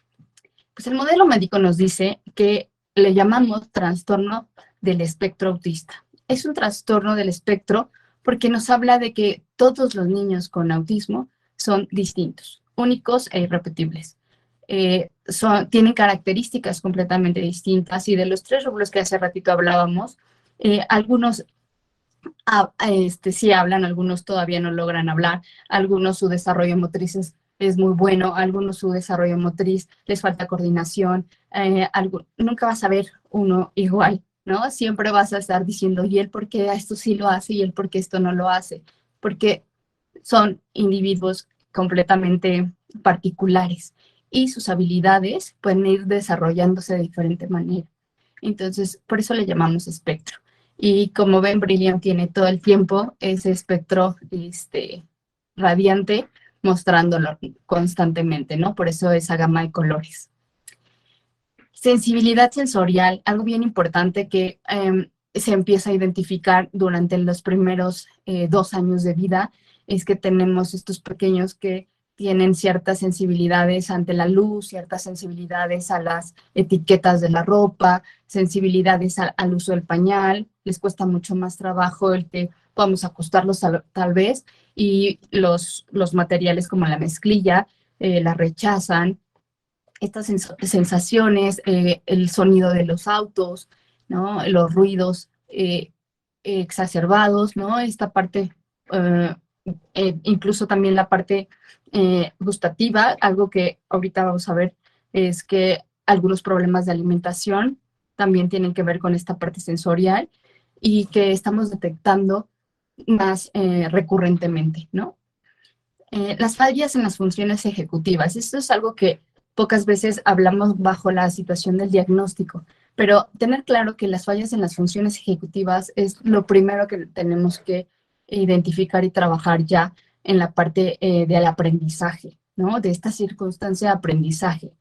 Pues el modelo médico nos dice que le llamamos trastorno del espectro autista. Es un trastorno del espectro porque nos habla de que todos los niños con autismo son distintos, únicos e irrepetibles. Tienen características completamente distintas y de los 3 rubros que hace ratito hablábamos, algunos sí hablan, algunos todavía no logran hablar, algunos su desarrollo motriz es muy bueno, algunos su desarrollo motriz les falta coordinación, nunca vas a ver uno igual, ¿no? Siempre vas a estar diciendo, ¿y él por qué esto sí lo hace y él por qué esto no lo hace? Porque son individuos completamente particulares y sus habilidades pueden ir desarrollándose de diferente manera. Entonces, por eso le llamamos espectro. Y como ven, Brilliant tiene todo el tiempo ese espectro radiante mostrándolo constantemente, ¿no? Por eso esa gama de colores. Sensibilidad sensorial, algo bien importante que se empieza a identificar durante los primeros 2 años de vida, es que tenemos estos pequeños que tienen ciertas sensibilidades ante la luz, ciertas sensibilidades a las etiquetas de la ropa, sensibilidades al uso del pañal, les cuesta mucho más trabajo el que podamos acostarlos tal vez, y los materiales como la mezclilla la rechazan. Estas sensaciones, el sonido de los autos, ¿no? Los ruidos exacerbados, ¿no? Esta parte, incluso también la parte gustativa, algo que ahorita vamos a ver es que algunos problemas de alimentación también tienen que ver con esta parte sensorial y que estamos detectando más recurrentemente, ¿no? Las fallas en las funciones ejecutivas. Esto es algo que pocas veces hablamos bajo la situación del diagnóstico, pero tener claro que las fallas en las funciones ejecutivas es lo primero que tenemos que identificar y trabajar ya en la parte del aprendizaje, ¿no? De esta circunstancia de aprendizaje.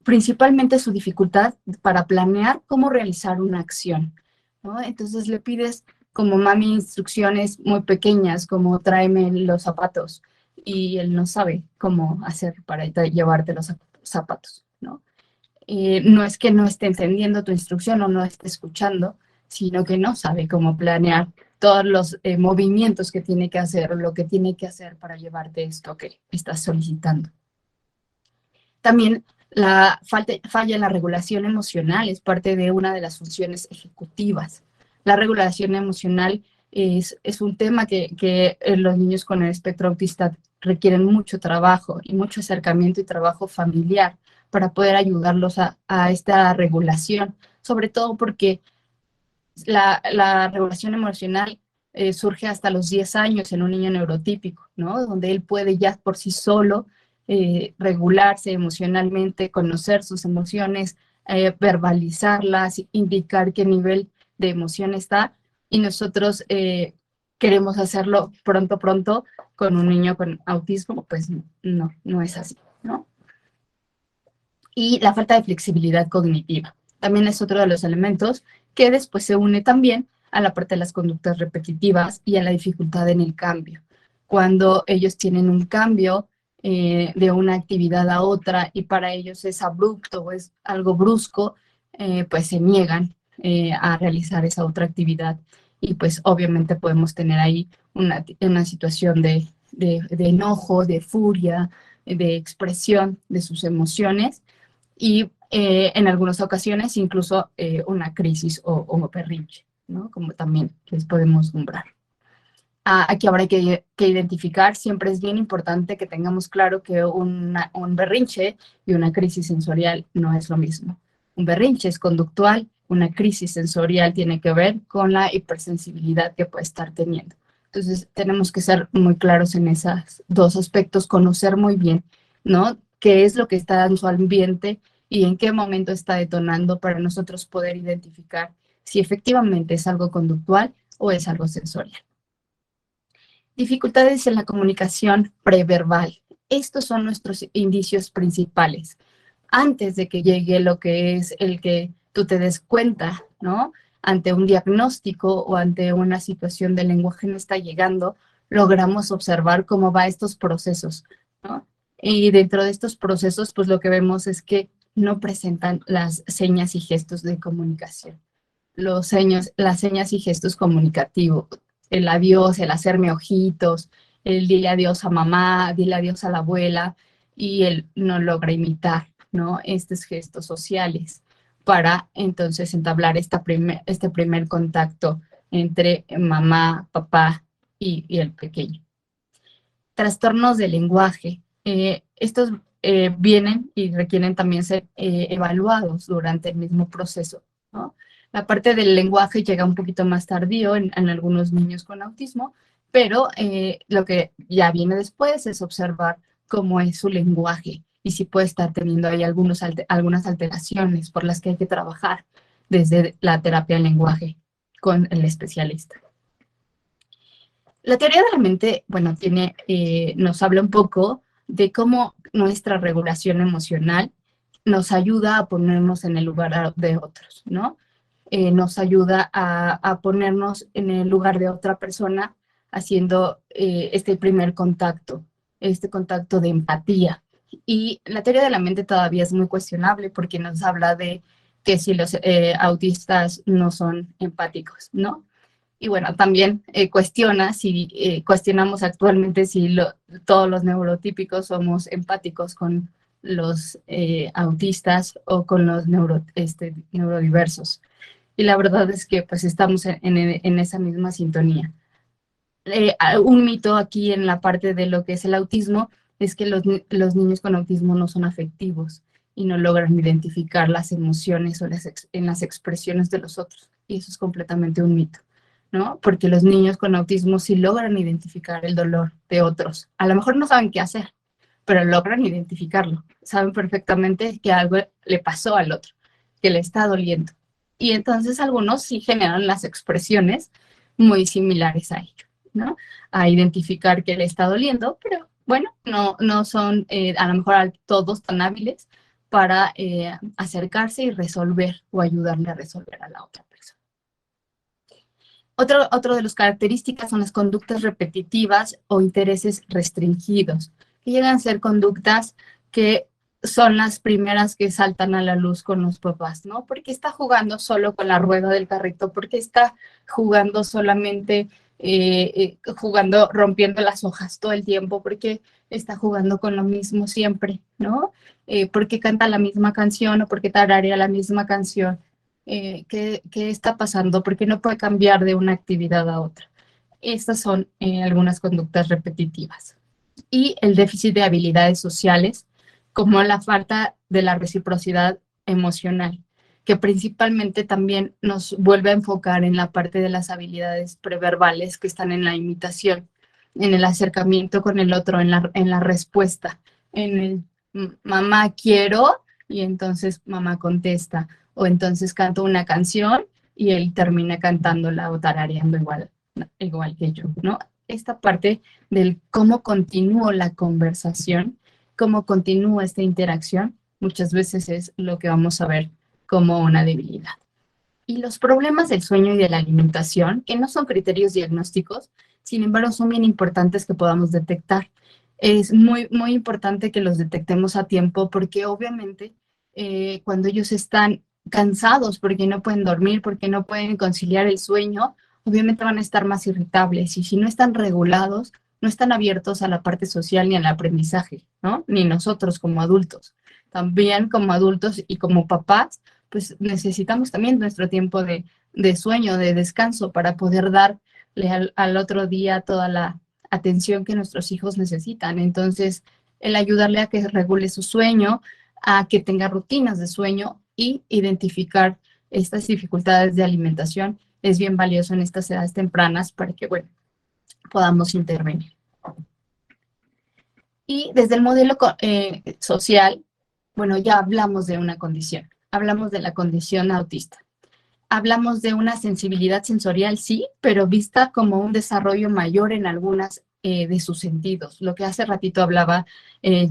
Principalmente su dificultad para planear cómo realizar una acción, ¿no? Entonces le pides como mami instrucciones muy pequeñas, como tráeme los zapatos, y él no sabe cómo hacer para llevarte los zapatos, ¿no? No es que no esté entendiendo tu instrucción o no esté escuchando, sino que no sabe cómo planear todos los movimientos que tiene que hacer o lo que tiene que hacer para llevarte esto que estás solicitando. También la falla en la regulación emocional es parte de una de las funciones ejecutivas. La regulación emocional es un tema que los niños con el espectro autista requieren mucho trabajo y mucho acercamiento y trabajo familiar para poder ayudarlos a esta regulación, sobre todo porque la regulación emocional surge hasta los 10 años en un niño neurotípico, ¿no? Donde él puede ya por sí solo regularse emocionalmente, conocer sus emociones, verbalizarlas, indicar qué nivel de emoción está, y nosotros queremos hacerlo pronto con un niño con autismo, pues no es así, ¿no? Y la falta de flexibilidad cognitiva. También es otro de los elementos que después se une también a la parte de las conductas repetitivas y a la dificultad en el cambio. Cuando ellos tienen un cambio de una actividad a otra y para ellos es abrupto o es algo brusco, pues se niegan a realizar esa otra actividad. Y pues obviamente podemos tener ahí una situación de enojo, de furia, de expresión de sus emociones y en algunas ocasiones incluso una crisis o berrinche, ¿no? Como también les podemos nombrar. Aquí habrá que identificar, siempre es bien importante que tengamos claro que un berrinche y una crisis sensorial no es lo mismo. Un berrinche es conductual, una crisis sensorial tiene que ver con la hipersensibilidad que puede estar teniendo. Entonces, tenemos que ser muy claros en esos dos aspectos, conocer muy bien, ¿no? Qué es lo que está en su ambiente y en qué momento está detonando para nosotros poder identificar si efectivamente es algo conductual o es algo sensorial. Dificultades en la comunicación preverbal. Estos son nuestros indicios principales. Antes de que llegue lo que es el que tú te des cuenta, ¿no? Ante un diagnóstico o ante una situación del lenguaje no está llegando, logramos observar cómo va estos procesos, ¿no? Y dentro de estos procesos, pues lo que vemos es que no presentan las señas y gestos de comunicación. Las señas y gestos comunicativos, el adiós, el hacerme ojitos, el dile adiós a mamá, dile adiós a la abuela, y él no logra imitar, ¿no? Estos gestos sociales para entonces entablar este primer contacto entre mamá, papá y el pequeño. Trastornos del lenguaje. Estos vienen y requieren también ser evaluados durante el mismo proceso, ¿no? La parte del lenguaje llega un poquito más tardío en algunos niños con autismo, pero lo que ya viene después es observar cómo es su lenguaje y si puede estar teniendo ahí algunas alteraciones por las que hay que trabajar desde la terapia del lenguaje con el especialista. La teoría de la mente, bueno, nos habla un poco de cómo nuestra regulación emocional nos ayuda a ponernos en el lugar de otros, ¿no? Nos ayuda a ponernos en el lugar de otra persona haciendo este primer contacto, este contacto de empatía. Y la teoría de la mente todavía es muy cuestionable porque nos habla de que si los autistas no son empáticos, ¿no? Y bueno, también cuestionamos actualmente si todos los neurotípicos somos empáticos con los autistas o con los neurodiversos. Y la verdad es que pues estamos en esa misma sintonía. Un mito aquí en la parte de lo que es el autismo es que los niños con autismo no son afectivos y no logran identificar las emociones o en las expresiones de los otros. Y eso es completamente un mito, ¿no? Porque los niños con autismo sí logran identificar el dolor de otros. A lo mejor no saben qué hacer, pero logran identificarlo. Saben perfectamente que algo le pasó al otro, que le está doliendo. Y entonces algunos sí generan las expresiones muy similares a ello, ¿no? A identificar que le está doliendo, pero bueno, no son a lo mejor todos tan hábiles para acercarse y resolver o ayudarle a resolver a la otra persona. Otro de las características son las conductas repetitivas o intereses restringidos, que llegan a ser conductas que son las primeras que saltan a la luz con los papás, ¿no? Porque está jugando solo con la rueda del carrito, porque está jugando solamente, rompiendo las hojas todo el tiempo, porque está jugando con lo mismo siempre, ¿no? Porque canta la misma canción o porque tararea la misma canción. ¿Qué está pasando? ¿Por qué no puede cambiar de una actividad a otra? Estas son algunas conductas repetitivas. Y el déficit de habilidades sociales, como la falta de la reciprocidad emocional, que principalmente también nos vuelve a enfocar en la parte de las habilidades preverbales que están en la imitación, en el acercamiento con el otro, en la respuesta, en el mamá quiero y entonces mamá contesta, o entonces canto una canción y él termina cantándola o tarareando igual que yo, ¿no? Esta parte del cómo continúo la conversación, cómo continúa esta interacción, muchas veces es lo que vamos a ver como una debilidad. Y los problemas del sueño y de la alimentación, que no son criterios diagnósticos, sin embargo, son bien importantes que podamos detectar. Es muy, muy importante que los detectemos a tiempo porque obviamente cuando ellos están cansados porque no pueden dormir, porque no pueden conciliar el sueño, obviamente van a estar más irritables y si no están regulados, no están abiertos a la parte social ni al aprendizaje, ¿no? Ni nosotros como adultos. También como adultos y como papás, pues necesitamos también nuestro tiempo de sueño, de descanso para poder darle al otro día toda la atención que nuestros hijos necesitan. Entonces, el ayudarle a que regule su sueño, a que tenga rutinas de sueño y identificar estas dificultades de alimentación es bien valioso en estas edades tempranas para que, bueno, podamos intervenir. Y desde el modelo social, bueno, ya hablamos de una condición, hablamos de la condición autista. Hablamos de una sensibilidad sensorial, sí, pero vista como un desarrollo mayor en algunas de sus sentidos. Lo que hace ratito hablaba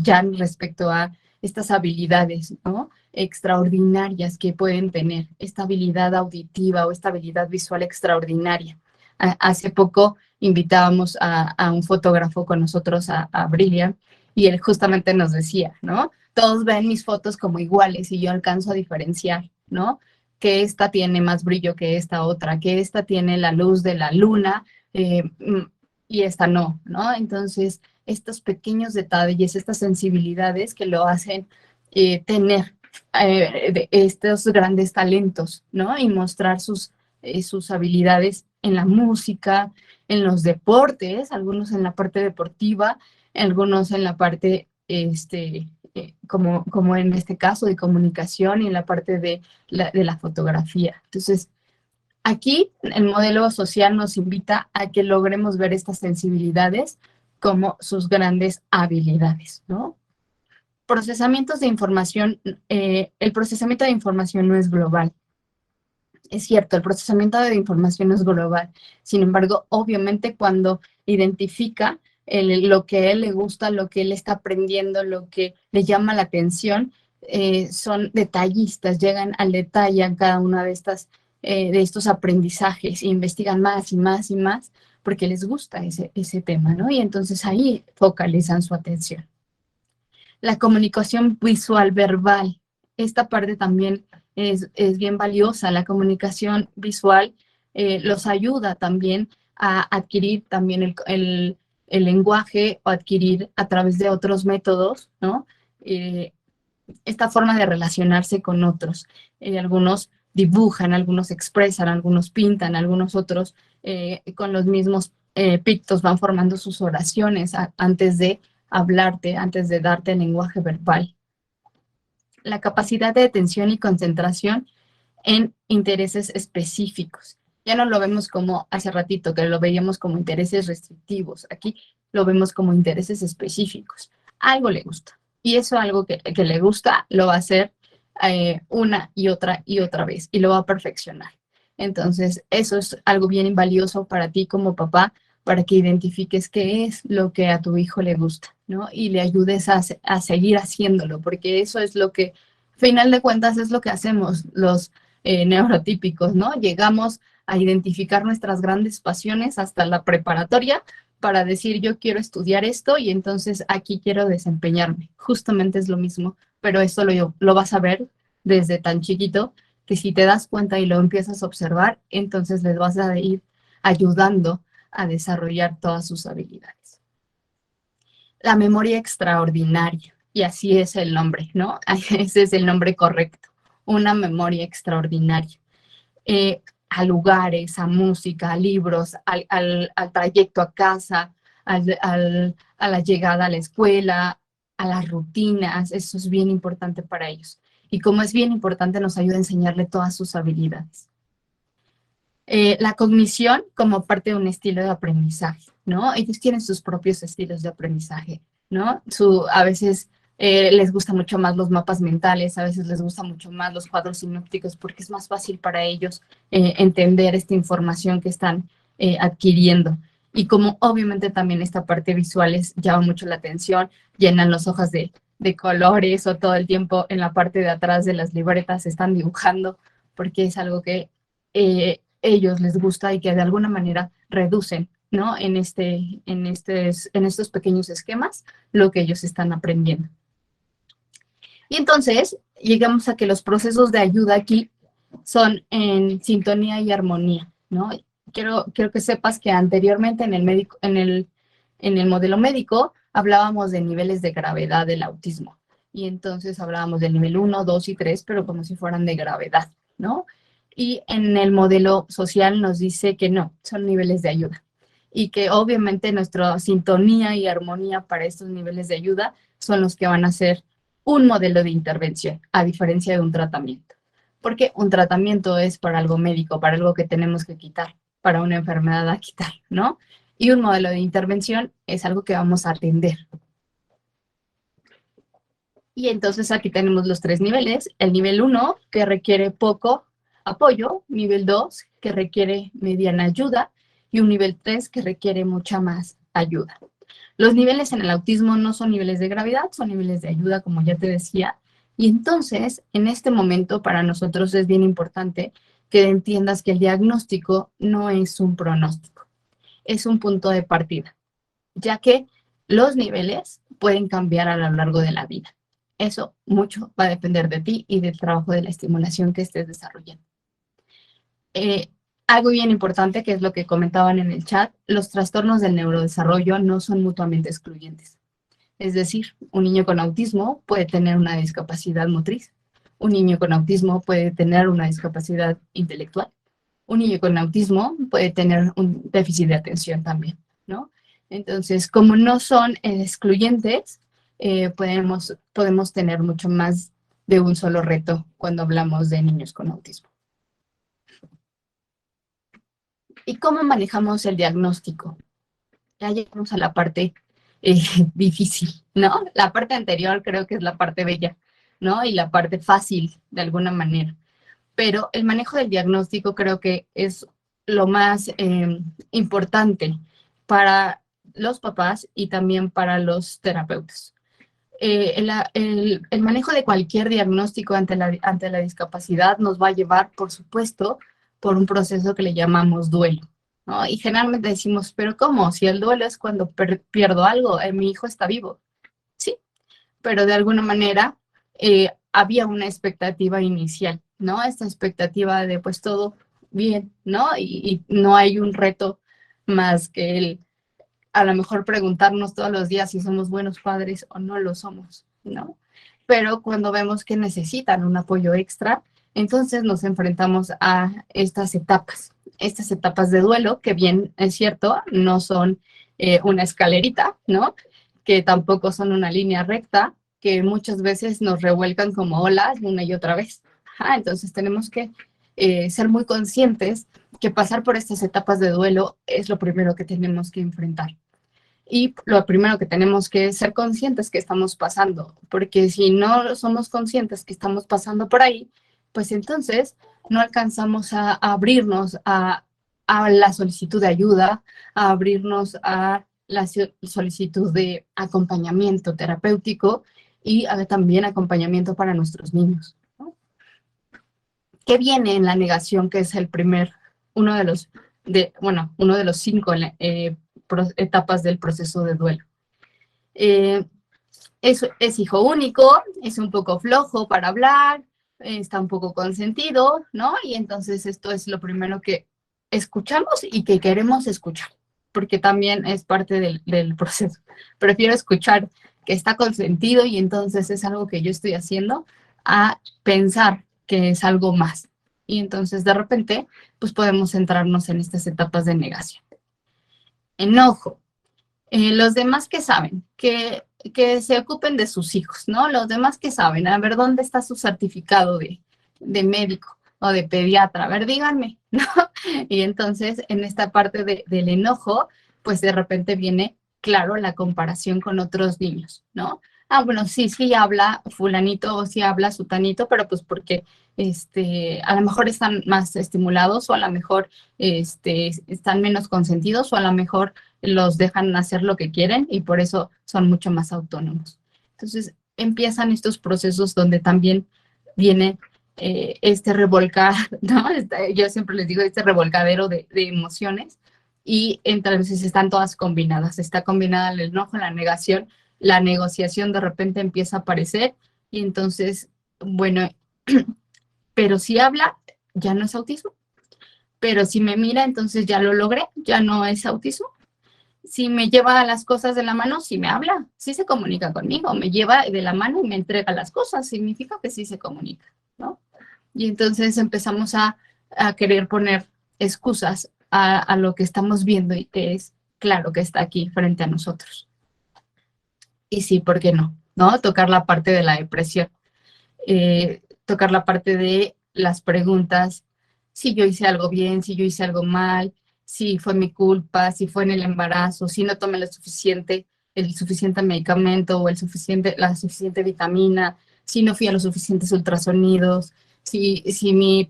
Jan respecto a estas habilidades, ¿no? Extraordinarias que pueden tener, esta habilidad auditiva o esta habilidad visual extraordinaria. Hace poco invitábamos a un fotógrafo con nosotros, a Brilliant, y él justamente nos decía, ¿no? Todos ven mis fotos como iguales y yo alcanzo a diferenciar, ¿no? Que esta tiene más brillo que esta otra, que esta tiene la luz de la luna y esta no, ¿no? Entonces, estos pequeños detalles, estas sensibilidades que lo hacen tener estos grandes talentos, ¿no? Y mostrar sus habilidades en la música, en los deportes, algunos en la parte deportiva, algunos en la parte, como en este caso, de comunicación y en la parte de la fotografía. Entonces, aquí el modelo social nos invita a que logremos ver estas sensibilidades como sus grandes habilidades, ¿no? Procesamientos de información, el procesamiento de información no es global. Es cierto, el procesamiento de información es global. Sin embargo, obviamente cuando identifica lo que a él le gusta, lo que él está aprendiendo, lo que le llama la atención, son detallistas, llegan al detalle en cada una de estos aprendizajes, investigan más y más y más, porque les gusta ese tema, ¿no? Y entonces ahí focalizan su atención. La comunicación visual verbal, esta parte también es bien valiosa. La comunicación visual los ayuda también a adquirir también el lenguaje o adquirir a través de otros métodos, ¿no? Esta forma de relacionarse con otros. Algunos dibujan, algunos expresan, algunos pintan, algunos otros con los mismos pictos van formando sus oraciones antes de hablarte, antes de darte el lenguaje verbal. La capacidad de atención y concentración en intereses específicos. Ya no lo vemos como hace ratito, que lo veíamos como intereses restrictivos. Aquí lo vemos como intereses específicos. Algo le gusta. Y eso algo que le gusta lo va a hacer una y otra vez y lo va a perfeccionar. Entonces, eso es algo bien valioso para ti como papá, para que identifiques qué es lo que a tu hijo le gusta, ¿no? Y le ayudes a seguir haciéndolo, porque eso es lo que, final de cuentas, es lo que hacemos los neurotípicos, ¿no? Llegamos a identificar nuestras grandes pasiones hasta la preparatoria para decir yo quiero estudiar esto y entonces aquí quiero desempeñarme. Justamente es lo mismo, pero eso lo vas a ver desde tan chiquito que si te das cuenta y lo empiezas a observar, entonces les vas a ir ayudando a desarrollar todas sus habilidades. La memoria extraordinaria, y así es el nombre, ¿no? Ese es el nombre correcto, una memoria extraordinaria. A lugares, a música, a libros, al trayecto a casa, a la llegada a la escuela, a las rutinas, eso es bien importante para ellos. Y como es bien importante, nos ayuda a enseñarle todas sus habilidades. La cognición como parte de un estilo de aprendizaje, ¿no? Ellos tienen sus propios estilos de aprendizaje, ¿no? A veces les gustan mucho más los mapas mentales, a veces les gustan mucho más los cuadros sinópticos porque es más fácil para ellos entender esta información que están adquiriendo. Y como obviamente también esta parte visual les llama mucho la atención, llenan las hojas de de colores o todo el tiempo en la parte de atrás de las libretas están dibujando, porque es algo que ellos les gusta y que de alguna manera reducen, ¿no? En estos pequeños esquemas lo que ellos están aprendiendo. Y entonces llegamos a que los procesos de ayuda aquí son en sintonía y armonía, ¿no? Quiero que sepas que anteriormente en el modelo médico hablábamos de niveles de gravedad del autismo. Y entonces hablábamos del nivel 1, 2 y 3, pero como si fueran de gravedad, ¿no? Y en el modelo social nos dice que no, son niveles de ayuda. Y que obviamente nuestra sintonía y armonía para estos niveles de ayuda son los que van a ser un modelo de intervención, a diferencia de un tratamiento. Porque un tratamiento es para algo médico, para algo que tenemos que quitar, para una enfermedad a quitar, ¿no? Y un modelo de intervención es algo que vamos a atender. Y entonces aquí tenemos los 3 niveles. El nivel 1, que requiere poco apoyo. Nivel 2, que requiere mediana ayuda. Y un nivel 3, que requiere mucha más ayuda. Los niveles en el autismo no son niveles de gravedad, son niveles de ayuda, como ya te decía. Y entonces, en este momento, para nosotros es bien importante que entiendas que el diagnóstico no es un pronóstico, es un punto de partida, ya que los niveles pueden cambiar a lo largo de la vida. Eso mucho va a depender de ti y del trabajo de la estimulación que estés desarrollando. Algo bien importante, que es lo que comentaban en el chat, los trastornos del neurodesarrollo no son mutuamente excluyentes. Es decir, un niño con autismo puede tener una discapacidad motriz, un niño con autismo puede tener una discapacidad intelectual, un niño con autismo puede tener un déficit de atención también, ¿no? Entonces, como no son excluyentes, podemos tener mucho más de un solo reto cuando hablamos de niños con autismo. ¿Y cómo manejamos el diagnóstico? Ya llegamos a la parte difícil, ¿no? La parte anterior creo que es la parte bella, ¿no? Y la parte fácil, de alguna manera. Pero el manejo del diagnóstico creo que es lo más importante para los papás y también para los terapeutas. El manejo de cualquier diagnóstico ante la discapacidad nos va a llevar, por supuesto, por un proceso que le llamamos duelo, ¿no? Y generalmente decimos, ¿pero cómo? Si el duelo es cuando pierdo algo, mi hijo está vivo. Sí, pero de alguna manera había una expectativa inicial, ¿no? Esta expectativa de pues todo bien, ¿no? Y no hay un reto más que el a lo mejor preguntarnos todos los días si somos buenos padres o no lo somos, ¿no? Pero cuando vemos que necesitan un apoyo extra, entonces nos enfrentamos a estas etapas de duelo, que bien es cierto, no son una escalerita, ¿no? Que tampoco son una línea recta, que muchas veces nos revuelcan como olas una y otra vez. Entonces tenemos que ser muy conscientes que pasar por estas etapas de duelo es lo primero que tenemos que enfrentar. Y lo primero que tenemos que ser conscientes que estamos pasando, porque si no somos conscientes que estamos pasando por ahí, pues entonces no alcanzamos a abrirnos a la solicitud de ayuda, a abrirnos a la solicitud de acompañamiento terapéutico y también acompañamiento para nuestros niños, ¿no? ¿Qué viene en la negación, que es uno de los 5 etapas del proceso de duelo? Es hijo único, es un poco flojo para hablar, está un poco consentido, ¿no? Y entonces esto es lo primero que escuchamos y que queremos escuchar, porque también es parte del proceso. Prefiero escuchar que está consentido y entonces es algo que yo estoy haciendo, a pensar que es algo más. Y entonces de repente, pues podemos centrarnos en estas etapas de negación. Enojo. Los demás que saben, que se ocupen de sus hijos, ¿no? Los demás que saben, a ver, ¿dónde está su certificado de médico o de pediatra? A ver, díganme, ¿no? Y entonces, en esta parte del enojo, pues de repente viene, claro, la comparación con otros niños, ¿no? Bueno, sí habla fulanito o sí habla sutanito, pero pues porque a lo mejor están más estimulados o a lo mejor están menos consentidos o a lo mejor los dejan hacer lo que quieren y por eso son mucho más autónomos. Entonces, empiezan estos procesos donde también viene este revolcar, ¿no? Yo siempre les digo, este revolcadero de emociones, y entonces están todas combinadas. Está combinada el enojo, la negación, la negociación de repente empieza a aparecer, y entonces, bueno, pero si habla, ya no es autismo. Pero si me mira, entonces ya lo logré, ya no es autismo. Si me lleva las cosas de la mano, sí me habla, sí se comunica conmigo, me lleva de la mano y me entrega las cosas, significa que sí se comunica, ¿no? Y entonces empezamos a querer poner excusas a lo que estamos viendo y que es claro que está aquí frente a nosotros. Y sí, ¿por qué no? ¿No? Tocar la parte de la depresión, tocar la parte de las preguntas, si yo hice algo bien, si yo hice algo mal, si fue mi culpa, si fue en el embarazo, si no tomé el suficiente medicamento o la suficiente vitamina, si no fui a los suficientes ultrasonidos, si mi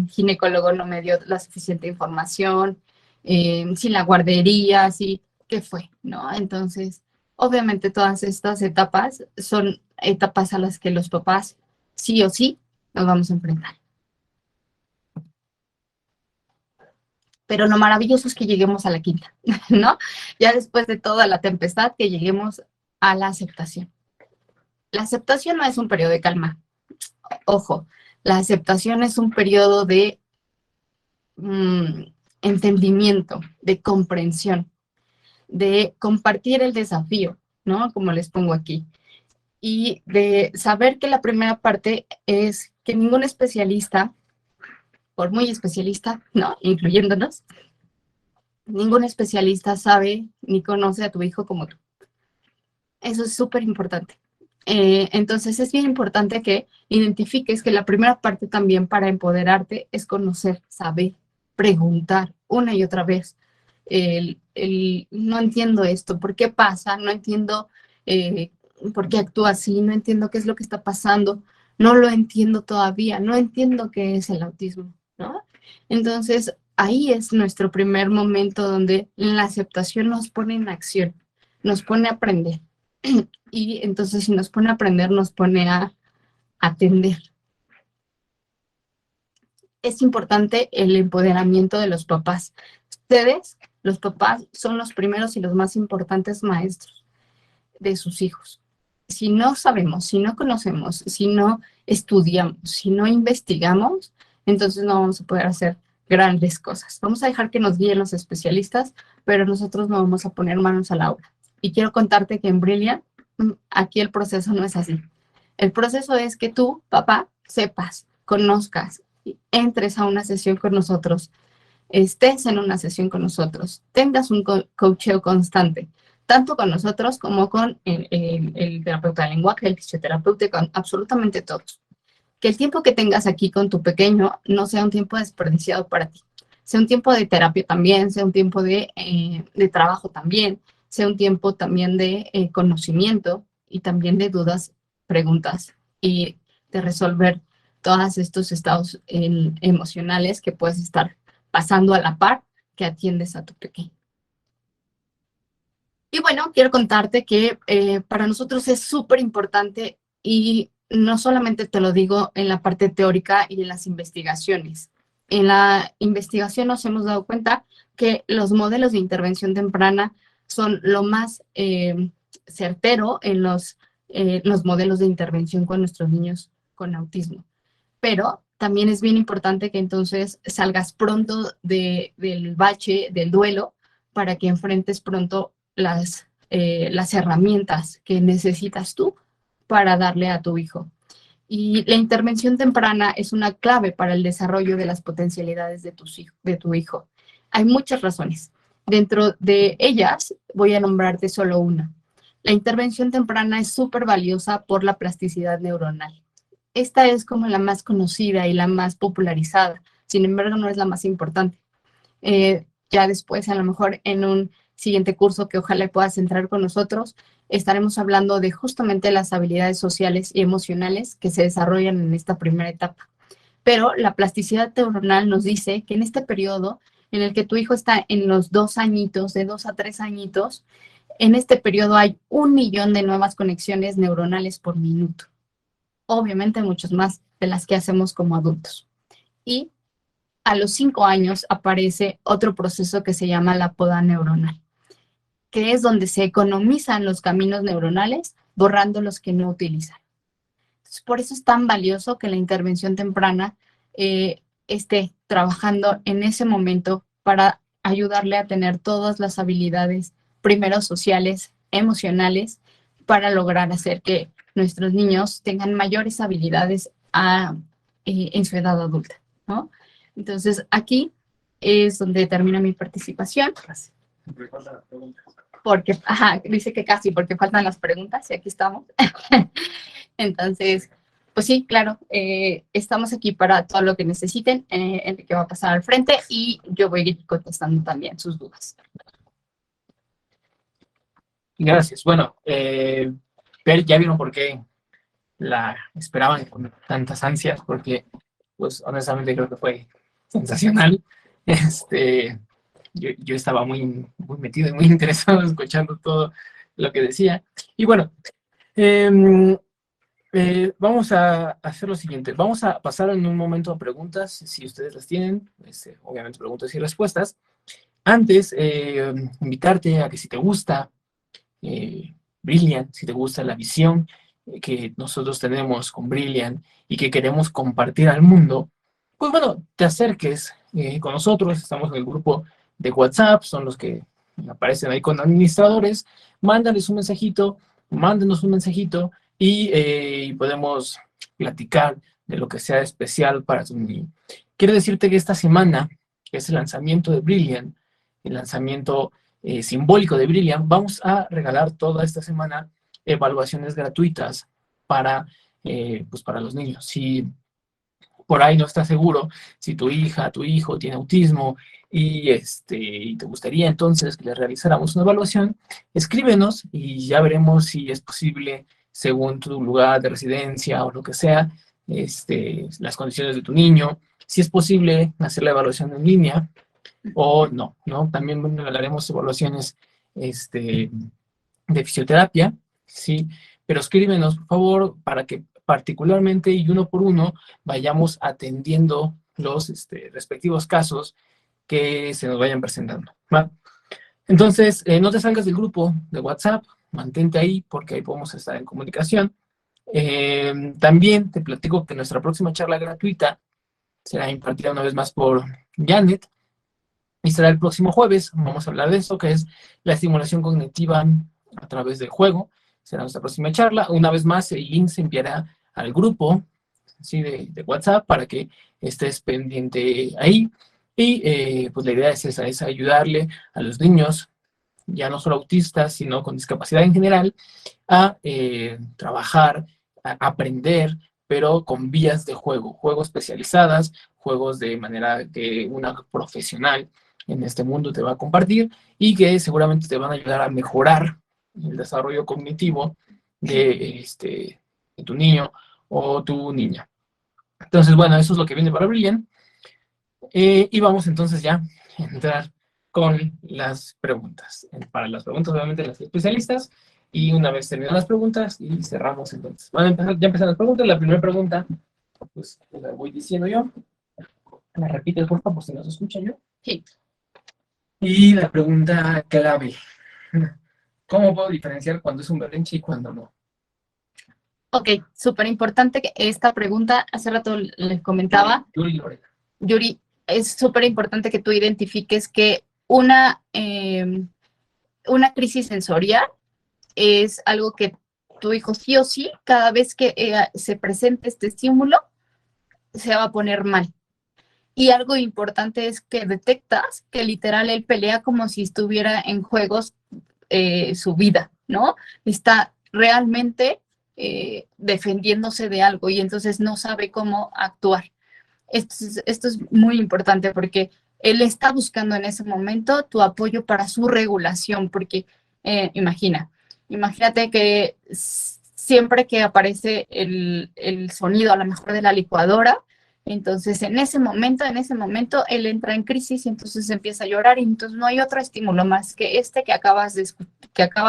ginecólogo no me dio la suficiente información, si la guardería, si, ¿qué fue? ¿No? Entonces, obviamente todas estas etapas son etapas a las que los papás sí o sí nos vamos a enfrentar. Pero lo maravilloso es que lleguemos a la quinta, ¿no? Ya después de toda la tempestad, que lleguemos a la aceptación. La aceptación no es un periodo de calma. Ojo, la aceptación es un periodo de entendimiento, de comprensión, de compartir el desafío, ¿no? Como les pongo aquí. Y de saber que la primera parte es que ningún especialista, por muy especialista, ¿no? Incluyéndonos, ningún especialista sabe ni conoce a tu hijo como tú. Eso es súper importante. Entonces es bien importante que identifiques que la primera parte también para empoderarte es conocer, saber, preguntar una y otra vez. No entiendo esto, ¿por qué pasa? No entiendo por qué actúa así, no entiendo qué es lo que está pasando, no lo entiendo todavía, no entiendo qué es el autismo, ¿no? Entonces, ahí es nuestro primer momento donde la aceptación nos pone en acción, nos pone a aprender. Y entonces si nos pone a aprender, nos pone a atender. Es importante el empoderamiento de los papás. Ustedes, los papás, son los primeros y los más importantes maestros de sus hijos. Si no sabemos, si no conocemos, si no estudiamos, si no investigamos, entonces no vamos a poder hacer grandes cosas. Vamos a dejar que nos guíen los especialistas, pero nosotros no vamos a poner manos a la obra. Y quiero contarte que en Brilliant, aquí el proceso no es así. El proceso es que tú, papá, sepas, conozcas, entres a una sesión con nosotros, estés en una sesión con nosotros, tengas un coacheo constante, tanto con nosotros como con el terapeuta de lenguaje, el fisioterapeuta, con absolutamente todos. Que el tiempo que tengas aquí con tu pequeño no sea un tiempo desperdiciado para ti, sea un tiempo de terapia también, sea un tiempo de trabajo también, sea un tiempo también de conocimiento y también de dudas, preguntas y de resolver todos estos estados emocionales que puedes estar pasando a la par que atiendes a tu pequeño. Y bueno, quiero contarte que para nosotros es súper importante, y no solamente te lo digo en la parte teórica y en las investigaciones. En la investigación nos hemos dado cuenta que los modelos de intervención temprana son lo más certero en los modelos de intervención con nuestros niños con autismo. Pero también es bien importante que entonces salgas pronto del bache, del duelo, para que enfrentes pronto las herramientas que necesitas tú para darle a tu hijo. Y la intervención temprana es una clave para el desarrollo de las potencialidades de tu hijo. Hay muchas razones. Dentro de ellas voy a nombrarte solo una. La intervención temprana es súper valiosa por la plasticidad neuronal. Esta es como la más conocida y la más popularizada. Sin embargo, no es la más importante. Ya después, a lo mejor en un siguiente curso que ojalá puedas entrar con nosotros, estaremos hablando de justamente las habilidades sociales y emocionales que se desarrollan en esta primera etapa. Pero la plasticidad neuronal nos dice que en este periodo en el que tu hijo está en los 2 añitos, de 2 a 3 añitos, En este periodo hay 1 millón de nuevas conexiones neuronales por minuto. Obviamente muchos más de las que hacemos como adultos. Y a los 5 años aparece otro proceso que se llama la poda neuronal, que es donde se economizan los caminos neuronales, borrando los que no utilizan. Entonces, por eso es tan valioso que la intervención temprana esté trabajando en ese momento para ayudarle a tener todas las habilidades, primero sociales, emocionales, para lograr hacer que nuestros niños tengan mayores habilidades en su edad adulta, ¿no? Entonces, aquí es donde termina mi participación. Porque, dice que casi, porque faltan las preguntas y aquí estamos. Entonces, pues sí, claro, estamos aquí para todo lo que necesiten. Enrique va a pasar al frente y yo voy a ir contestando también sus dudas. Gracias. Bueno, ya vieron por qué la esperaban con tantas ansias, porque, pues, honestamente creo que fue sensacional. Yo estaba muy metido y muy interesado escuchando todo lo que decía. Y bueno, vamos a hacer lo siguiente. Vamos a pasar en un momento a preguntas, si ustedes las tienen, obviamente preguntas y respuestas. Antes, invitarte a que si te gusta Brilliant, si te gusta la visión que nosotros tenemos con Brilliant y que queremos compartir al mundo, pues bueno, te acerques con nosotros. Estamos en el grupo de WhatsApp, son los que aparecen ahí con administradores. Mándenos un mensajito y podemos platicar de lo que sea especial para tu niño. Quiero decirte que esta semana, que es el lanzamiento de Brilliant, el lanzamiento simbólico de Brilliant, vamos a regalar toda esta semana evaluaciones gratuitas para los niños. Si por ahí no estás seguro si tu hija, tu hijo tiene autismo y te gustaría entonces que le realizáramos una evaluación, escríbenos y ya veremos si es posible, según tu lugar de residencia o lo que sea, las condiciones de tu niño, si es posible hacer la evaluación en línea o no, ¿no? También regalaremos evaluaciones de fisioterapia, ¿sí? Pero escríbenos, por favor, para que particularmente y uno por uno vayamos atendiendo los respectivos casos que se nos vayan presentando, ¿va? Entonces, no te salgas del grupo de WhatsApp, mantente ahí porque ahí podemos estar en comunicación. También te platico que nuestra próxima charla gratuita será impartida una vez más por Janet y será el próximo jueves. Vamos a hablar de eso, que es la estimulación cognitiva a través del juego. Será nuestra próxima charla. Una vez más, el link se enviará al grupo, ¿sí?, de WhatsApp para que estés pendiente ahí. Y pues la idea es esa, es ayudarle a los niños, ya no solo autistas, sino con discapacidad en general, a trabajar, a aprender, pero con vías de juego especializadas, juegos de manera que una profesional en este mundo te va a compartir y que seguramente te van a ayudar a mejorar el desarrollo cognitivo de tu niño o tu niña. Entonces, bueno, eso es lo que viene para Brilliant. Y vamos entonces ya a entrar con las preguntas. Para las preguntas, obviamente, las especialistas. Y una vez terminadas las preguntas, y cerramos entonces. Van a empezar, ya empezaron las preguntas. La primera pregunta, pues la voy diciendo yo. ¿Me repites, por favor, si no se escucha yo? Sí. Y la pregunta clave. ¿Cómo puedo diferenciar cuando es un berrinche y cuando no? Ok, súper importante que esta pregunta, hace rato les comentaba, Yuri, es súper importante que tú identifiques que una crisis sensorial es algo que tu hijo sí o sí, cada vez que se presente este estímulo, se va a poner mal. Y algo importante es que detectas que literal él pelea como si estuviera en juegos su vida, ¿no? Está realmente defendiéndose de algo y entonces no sabe cómo actuar. Esto es muy importante porque él está buscando en ese momento tu apoyo para su regulación, porque imagínate que siempre que aparece el sonido a lo mejor de la licuadora, Entonces, en ese momento, él entra en crisis y entonces empieza a llorar y entonces no hay otro estímulo más que este que acaba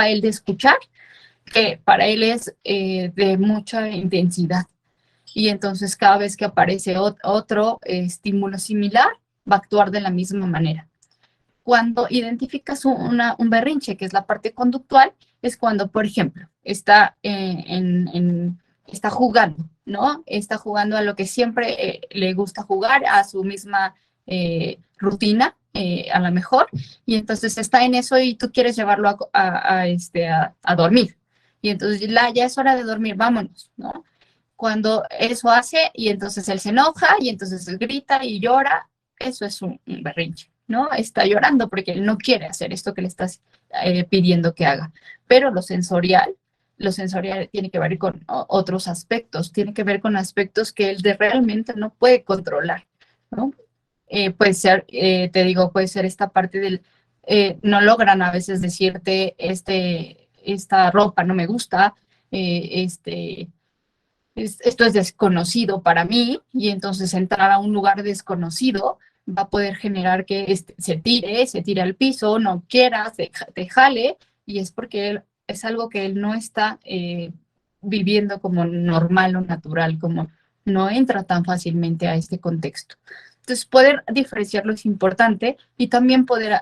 él de escuchar, que para él es de mucha intensidad. Y entonces cada vez que aparece otro estímulo similar, va a actuar de la misma manera. Cuando identificas un berrinche, que es la parte conductual, es cuando, por ejemplo, está jugando, ¿no? Está jugando a lo que siempre le gusta jugar, a su misma rutina, a lo mejor, y entonces está en eso y tú quieres llevarlo a dormir. Y entonces ya es hora de dormir, vámonos, ¿no? Cuando eso hace y entonces él se enoja y entonces él grita y llora, eso es un berrinche, ¿no? Está llorando porque él no quiere hacer esto que le estás pidiendo que haga. Pero lo sensorial tiene que ver con otros aspectos, tiene que ver con aspectos que él realmente no puede controlar, ¿no? Puede ser, te digo, puede ser esta parte no logran a veces decirte, esta ropa no me gusta, esto es desconocido para mí, y entonces entrar a un lugar desconocido va a poder generar que se tire al piso, no quiera, te jale, y es porque es algo que él no está viviendo como normal o natural, como no entra tan fácilmente a este contexto. Entonces, poder diferenciarlo es importante y también poder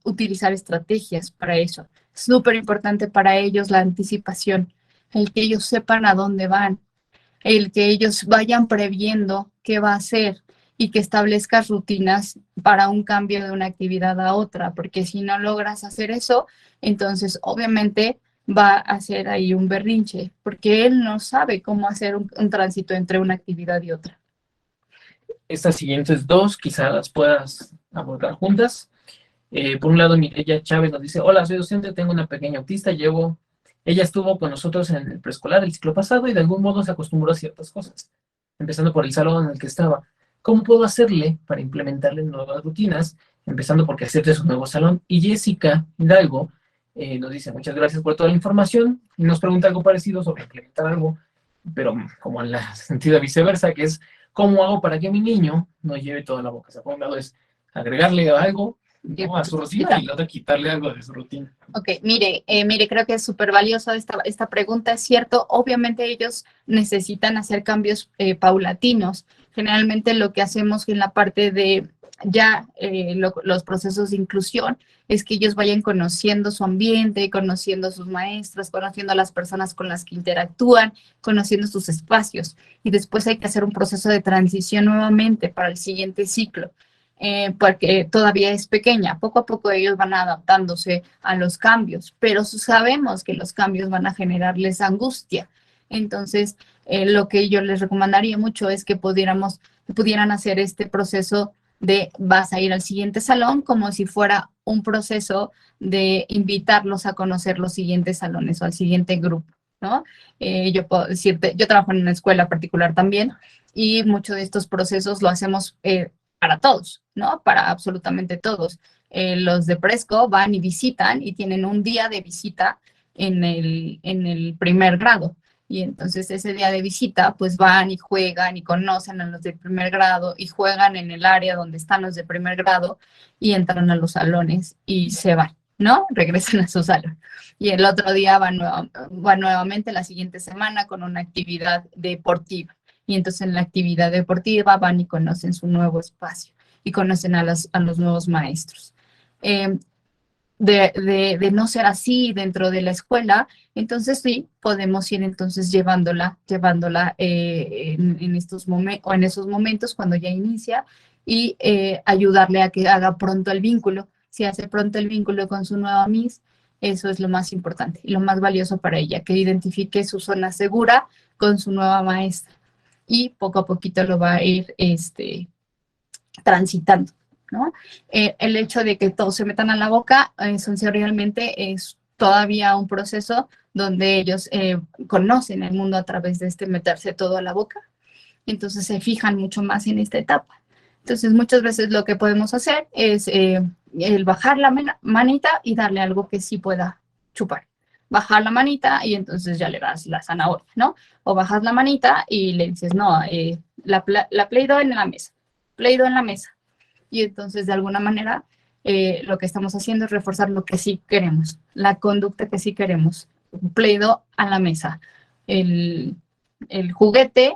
utilizar estrategias para eso. Es súper importante para ellos la anticipación, el que ellos sepan a dónde van, el que ellos vayan previendo qué va a hacer y que establezcas rutinas para un cambio de una actividad a otra, porque si no logras hacer eso, entonces obviamente va a hacer ahí un berrinche, porque él no sabe cómo hacer un tránsito entre una actividad y otra. Estas siguientes dos quizás las puedas abordar juntas. Por un lado, Mireya Chávez nos dice: hola, soy docente, tengo una pequeña autista, ella estuvo con nosotros en el preescolar el ciclo pasado y de algún modo se acostumbró a ciertas cosas, empezando por el salón en el que estaba. ¿Cómo puedo hacerle para implementarle nuevas rutinas, empezando porque acepte su nuevo salón? Y Jessica Hidalgo nos dice: muchas gracias por toda la información, y nos pregunta algo parecido sobre implementar algo, pero como en la sentido viceversa, que es: ¿cómo hago para que mi niño no lleve toda la boca? O sea, por un lado es agregarle algo, ¿no?, a su rutina, y la otra quitarle algo de su rutina. Ok, mire, creo que es súper valioso esta pregunta, es cierto. Obviamente ellos necesitan hacer cambios paulatinos. Generalmente lo que hacemos en la parte de los procesos de inclusión es que ellos vayan conociendo su ambiente, conociendo a sus maestros, conociendo a las personas con las que interactúan, conociendo sus espacios. Y después hay que hacer un proceso de transición nuevamente para el siguiente ciclo. Porque todavía es pequeña. Poco a poco ellos van adaptándose a los cambios, pero sabemos que los cambios van a generarles angustia. Entonces, lo que yo les recomendaría mucho es que pudieran hacer este proceso de vas a ir al siguiente salón como si fuera un proceso de invitarlos a conocer los siguientes salones o al siguiente grupo, ¿no? Yo puedo decirte, yo trabajo en una escuela particular también y muchos de estos procesos lo hacemos para todos, ¿no? Para absolutamente todos. Los de Presco van y visitan y tienen un día de visita en el primer grado. Y entonces ese día de visita, pues van y juegan y conocen a los de primer grado y juegan en el área donde están los de primer grado y entran a los salones y se van, ¿no? Regresan a su salón. Y el otro día van nuevamente la siguiente semana con una actividad deportiva. Y entonces en la actividad deportiva van y conocen su nuevo espacio y conocen a los nuevos maestros. De no ser así dentro de la escuela, entonces sí, podemos ir entonces llevándola en esos momentos cuando ya inicia y ayudarle a que haga pronto el vínculo. Si hace pronto el vínculo con su nueva Miss, eso es lo más importante y lo más valioso para ella, que identifique su zona segura con su nueva maestra. Y poco a poquito lo va a ir transitando, ¿no? El hecho de que todos se metan a la boca, sensorialmente es todavía un proceso donde ellos conocen el mundo a través de meterse todo a la boca, entonces se fijan mucho más en esta etapa. Entonces muchas veces lo que podemos hacer es el bajar la manita y darle algo que sí pueda chupar. Bajar la manita y entonces ya le das la zanahoria, ¿no? O bajas la manita y le dices, no, la Play-Doh en la mesa, Play-Doh en la mesa. Y entonces, de alguna manera, lo que estamos haciendo es reforzar lo que sí queremos, la conducta que sí queremos. Play-Doh a la mesa, el juguete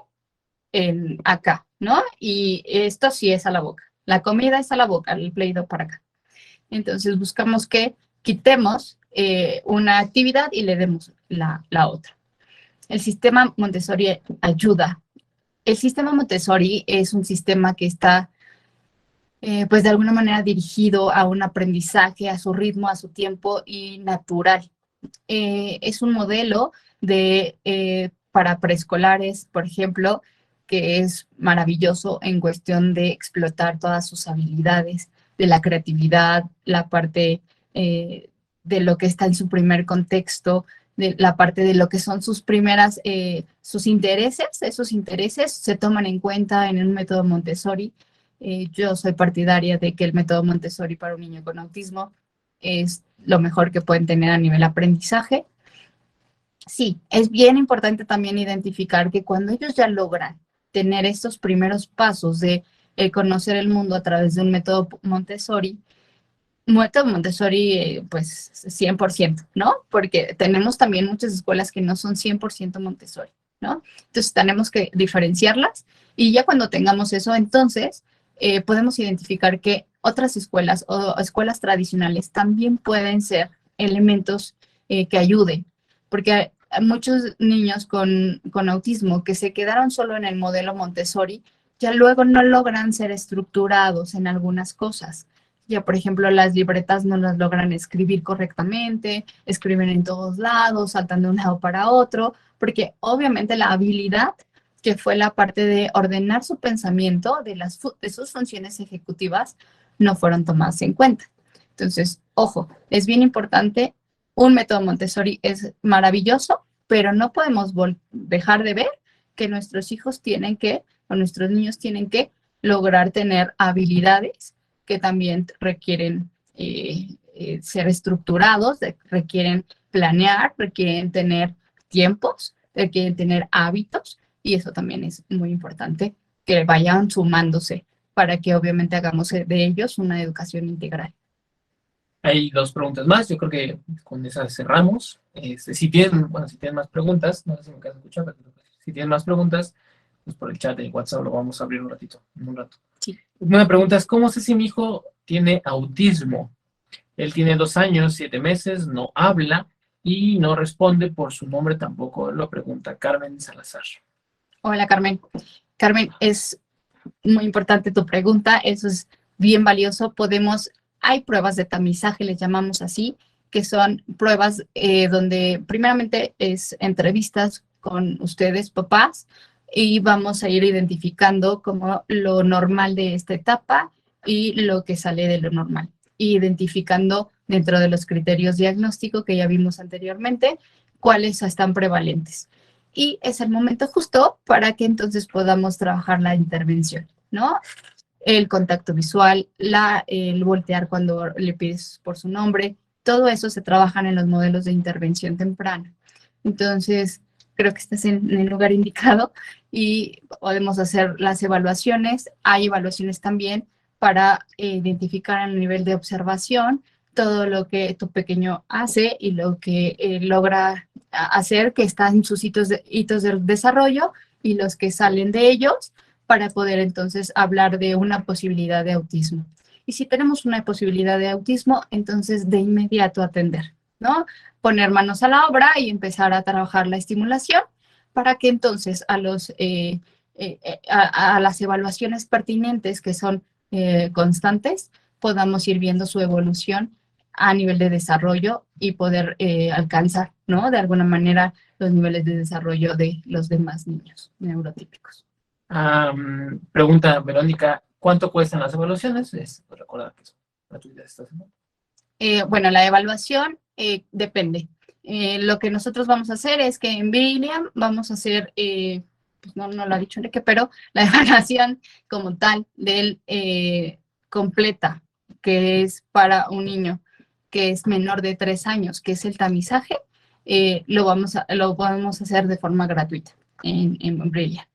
acá, ¿no? Y esto sí es a la boca. La comida es a la boca, el Play-Doh para acá. Entonces buscamos que quitemos una actividad y le demos la otra. El sistema Montessori ayuda. El sistema Montessori es un sistema que está, pues de alguna manera dirigido a un aprendizaje, a su ritmo, a su tiempo y natural. Es un modelo para preescolares, por ejemplo, que es maravilloso en cuestión de explotar todas sus habilidades, de la creatividad, la parte de lo que está en su primer contexto, de la parte de lo que son sus primeras, sus intereses. Esos intereses se toman en cuenta en un método Montessori. Yo soy partidaria de que el método Montessori para un niño con autismo es lo mejor que pueden tener a nivel aprendizaje. Sí, es bien importante también identificar que cuando ellos ya logran tener estos primeros pasos de conocer el mundo a través de un método Montessori, pues 100%, ¿no? Porque tenemos también muchas escuelas que no son 100% Montessori, ¿no? Entonces tenemos que diferenciarlas y ya cuando tengamos eso, entonces podemos identificar que otras escuelas o escuelas tradicionales también pueden ser elementos que ayuden, porque hay muchos niños con autismo que se quedaron solo en el modelo Montessori, ya luego no logran ser estructurados en algunas cosas. Ya, por ejemplo, las libretas no las logran escribir correctamente, escriben en todos lados, saltan de un lado para otro, porque obviamente la habilidad que fue la parte de ordenar su pensamiento de sus funciones ejecutivas no fueron tomadas en cuenta. Entonces, ojo, es bien importante, un método Montessori es maravilloso, pero no podemos dejar de ver que nuestros hijos o nuestros niños tienen que lograr tener habilidades que también requieren ser estructurados, requieren planear, requieren tener tiempos, requieren tener hábitos, y eso también es muy importante que vayan sumándose para que obviamente hagamos de ellos una educación integral. Hay dos preguntas más, yo creo que con esas cerramos. Si tienen más preguntas, no sé si me quedan escuchando, pero si tienen más preguntas, pues por el chat de WhatsApp lo vamos a abrir un ratito, en un rato. Sí. Una pregunta es, ¿cómo sé si mi hijo tiene autismo? Él tiene 2 años, 7 meses, no habla y no responde por su nombre tampoco, lo pregunta Carmen Salazar. Hola, Carmen. Carmen, es muy importante tu pregunta, eso es bien valioso. Hay pruebas de tamizaje, les llamamos así, que son pruebas donde primeramente es entrevistas con ustedes, papás, y vamos a ir identificando como lo normal de esta etapa y lo que sale de lo normal, identificando dentro de los criterios diagnósticos que ya vimos anteriormente, cuáles están prevalentes. Y es el momento justo para que entonces podamos trabajar la intervención, ¿no? El contacto visual, el voltear cuando le pides por su nombre, todo eso se trabajan en los modelos de intervención temprana. Entonces, creo que estás en el lugar indicado y podemos hacer las evaluaciones. Hay evaluaciones también para identificar a nivel de observación todo lo que tu pequeño hace y lo que logra hacer, que está en sus hitos de desarrollo y los que salen de ellos, para poder entonces hablar de una posibilidad de autismo. Y si tenemos una posibilidad de autismo, entonces de inmediato atender, ¿no? Poner manos a la obra y empezar a trabajar la estimulación para que entonces a las evaluaciones pertinentes, que son constantes, podamos ir viendo su evolución a nivel de desarrollo y poder alcanzar, ¿no? De alguna manera los niveles de desarrollo de los demás niños neurotípicos. Pregunta Verónica, ¿cuánto cuestan las evaluaciones? Recuerda que son gratuitas esta semana. Bueno, la evaluación depende. Lo que nosotros vamos a hacer es que en Brilliant vamos a hacer, pues no lo ha dicho Enrique, pero la evaluación como tal del completa, que es para un niño que es menor de 3 años, que es el tamizaje, lo podemos hacer de forma gratuita en Brilliant.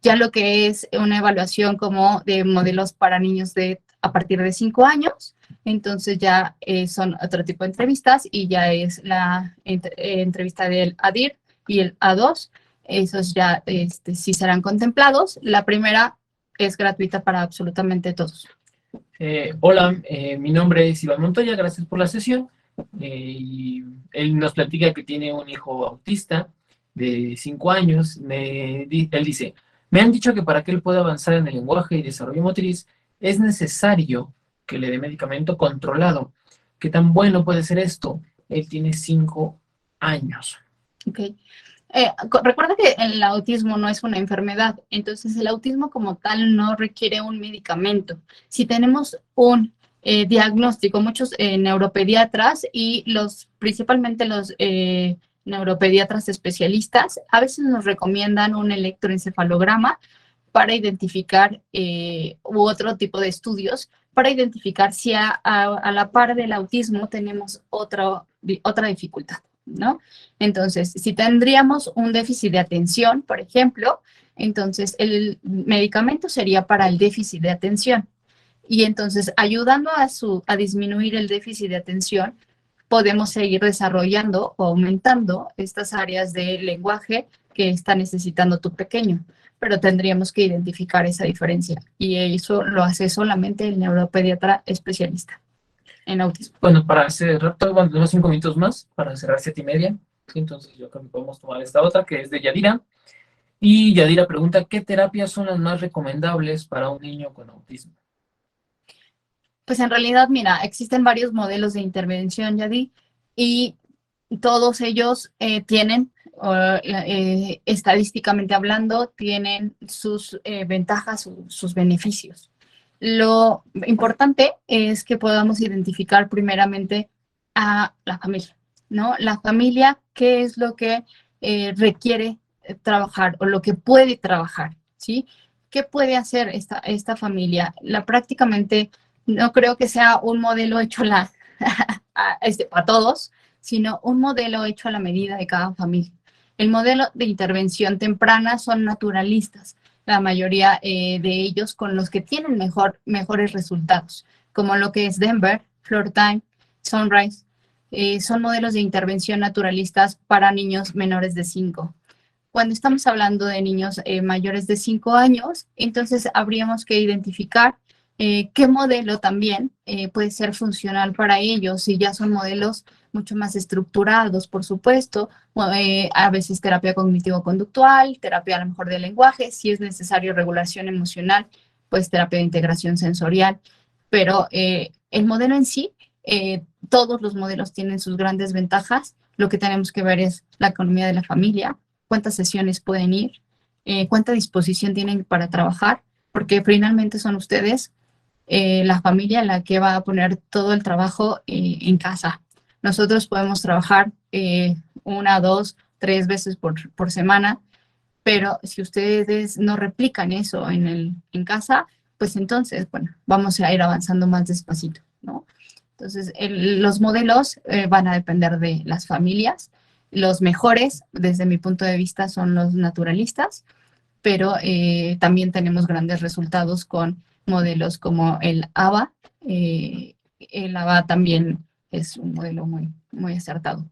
Ya lo que es una evaluación como de modelos para niños a partir de 5 años, entonces ya son otro tipo de entrevistas y ya es la entrevista del ADIR y el A2. Esos ya sí serán contemplados. La primera es gratuita para absolutamente todos. Hola, mi nombre es Iván Montoya, gracias por la sesión. Y él nos platica que tiene un hijo autista de 5 años. Él dice, me han dicho que para que él pueda avanzar en el lenguaje y desarrollo motriz es necesario que le dé medicamento controlado. ¿Qué tan bueno puede ser esto? Él tiene 5 años. Ok. Recuerda que el autismo no es una enfermedad, entonces el autismo como tal no requiere un medicamento. Si tenemos un diagnóstico, muchos neuropediatras y principalmente los neuropediatras especialistas, a veces nos recomiendan un electroencefalograma para identificar, u otro tipo de estudios, para identificar si a la par del autismo tenemos otra dificultad, ¿no? Entonces, si tendríamos un déficit de atención, por ejemplo, entonces el medicamento sería para el déficit de atención. Y entonces, ayudando a disminuir el déficit de atención, podemos seguir desarrollando o aumentando estas áreas de lenguaje que está necesitando tu pequeño. Pero tendríamos que identificar esa diferencia. Y eso lo hace solamente el neuropediatra especialista en autismo. Bueno, para cerrar, tenemos 5 minutos más para cerrar 7:30. Entonces yo creo que podemos tomar esta otra, que es de Yadira. Y Yadira pregunta, ¿qué terapias son las más recomendables para un niño con autismo? Pues en realidad, mira, existen varios modelos de intervención, Yadi, y todos ellos tienen, estadísticamente hablando, tienen sus ventajas, sus beneficios. Lo importante es que podamos identificar primeramente a la familia, ¿no? La familia, ¿qué es lo que requiere trabajar o lo que puede trabajar, ¿sí? ¿Qué puede hacer esta familia? Prácticamente no creo que sea un modelo hecho para todos, sino un modelo hecho a la medida de cada familia. El modelo de intervención temprana son naturalistas, la mayoría de ellos con los que tienen mejores resultados, como lo que es Denver, Floortime, Sunrise. Son modelos de intervención naturalistas para niños menores de 5. Cuando estamos hablando de niños mayores de 5 años, entonces habríamos que identificar qué modelo también puede ser funcional para ellos, si ya son modelos mucho más estructurados, por supuesto, a veces terapia cognitivo-conductual, terapia a lo mejor de lenguaje, si es necesario regulación emocional, pues terapia de integración sensorial, pero el modelo en sí, todos los modelos tienen sus grandes ventajas, lo que tenemos que ver es la economía de la familia, cuántas sesiones pueden ir, cuánta disposición tienen para trabajar, porque finalmente son ustedes la familia la que va a poner todo el trabajo en casa. Nosotros podemos trabajar 1, 2, 3 veces por semana, pero si ustedes no replican eso en casa, pues entonces, bueno, vamos a ir avanzando más despacito, ¿no? Entonces, los modelos van a depender de las familias. Los mejores, desde mi punto de vista, son los naturalistas, pero también tenemos grandes resultados con modelos como el ABA. El ABA también es un modelo muy, muy acertado.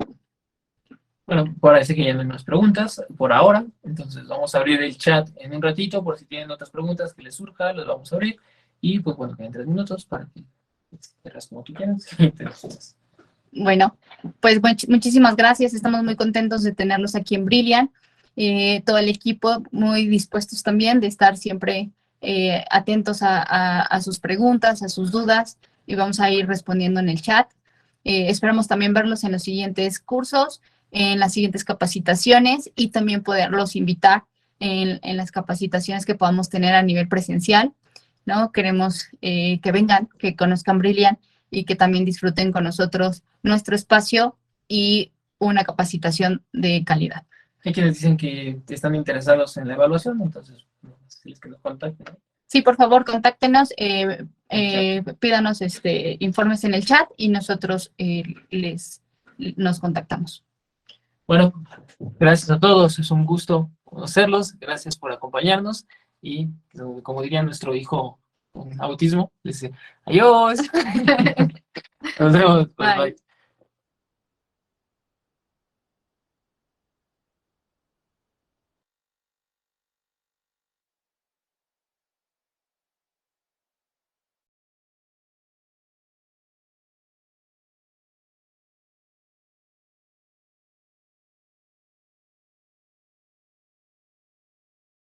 Bueno, parece que ya no hay más preguntas por ahora, entonces vamos a abrir el chat en un ratito por si tienen otras preguntas que les surja, los vamos a abrir. Y pues bueno, quedan 3 minutos para que cierres como tú quieras. Bueno, pues muchísimas gracias. Estamos muy contentos de tenerlos aquí en Brilliant. Todo el equipo muy dispuestos también de estar siempre atentos a sus preguntas, a sus dudas, y vamos a ir respondiendo en el chat. Esperamos también verlos en los siguientes cursos, en las siguientes capacitaciones y también poderlos invitar en las capacitaciones que podamos tener a nivel presencial, ¿no? Queremos que vengan, que conozcan Brilliant y que también disfruten con nosotros nuestro espacio y una capacitación de calidad. Hay quienes dicen que están interesados en la evaluación, entonces, si les que nos contacten. Sí, por favor, contáctenos, pídanos informes en el chat y nosotros nos contactamos. Bueno, gracias a todos, es un gusto conocerlos, gracias por acompañarnos y como diría nuestro hijo con autismo, les dice adiós. Nos vemos, bye. Bye.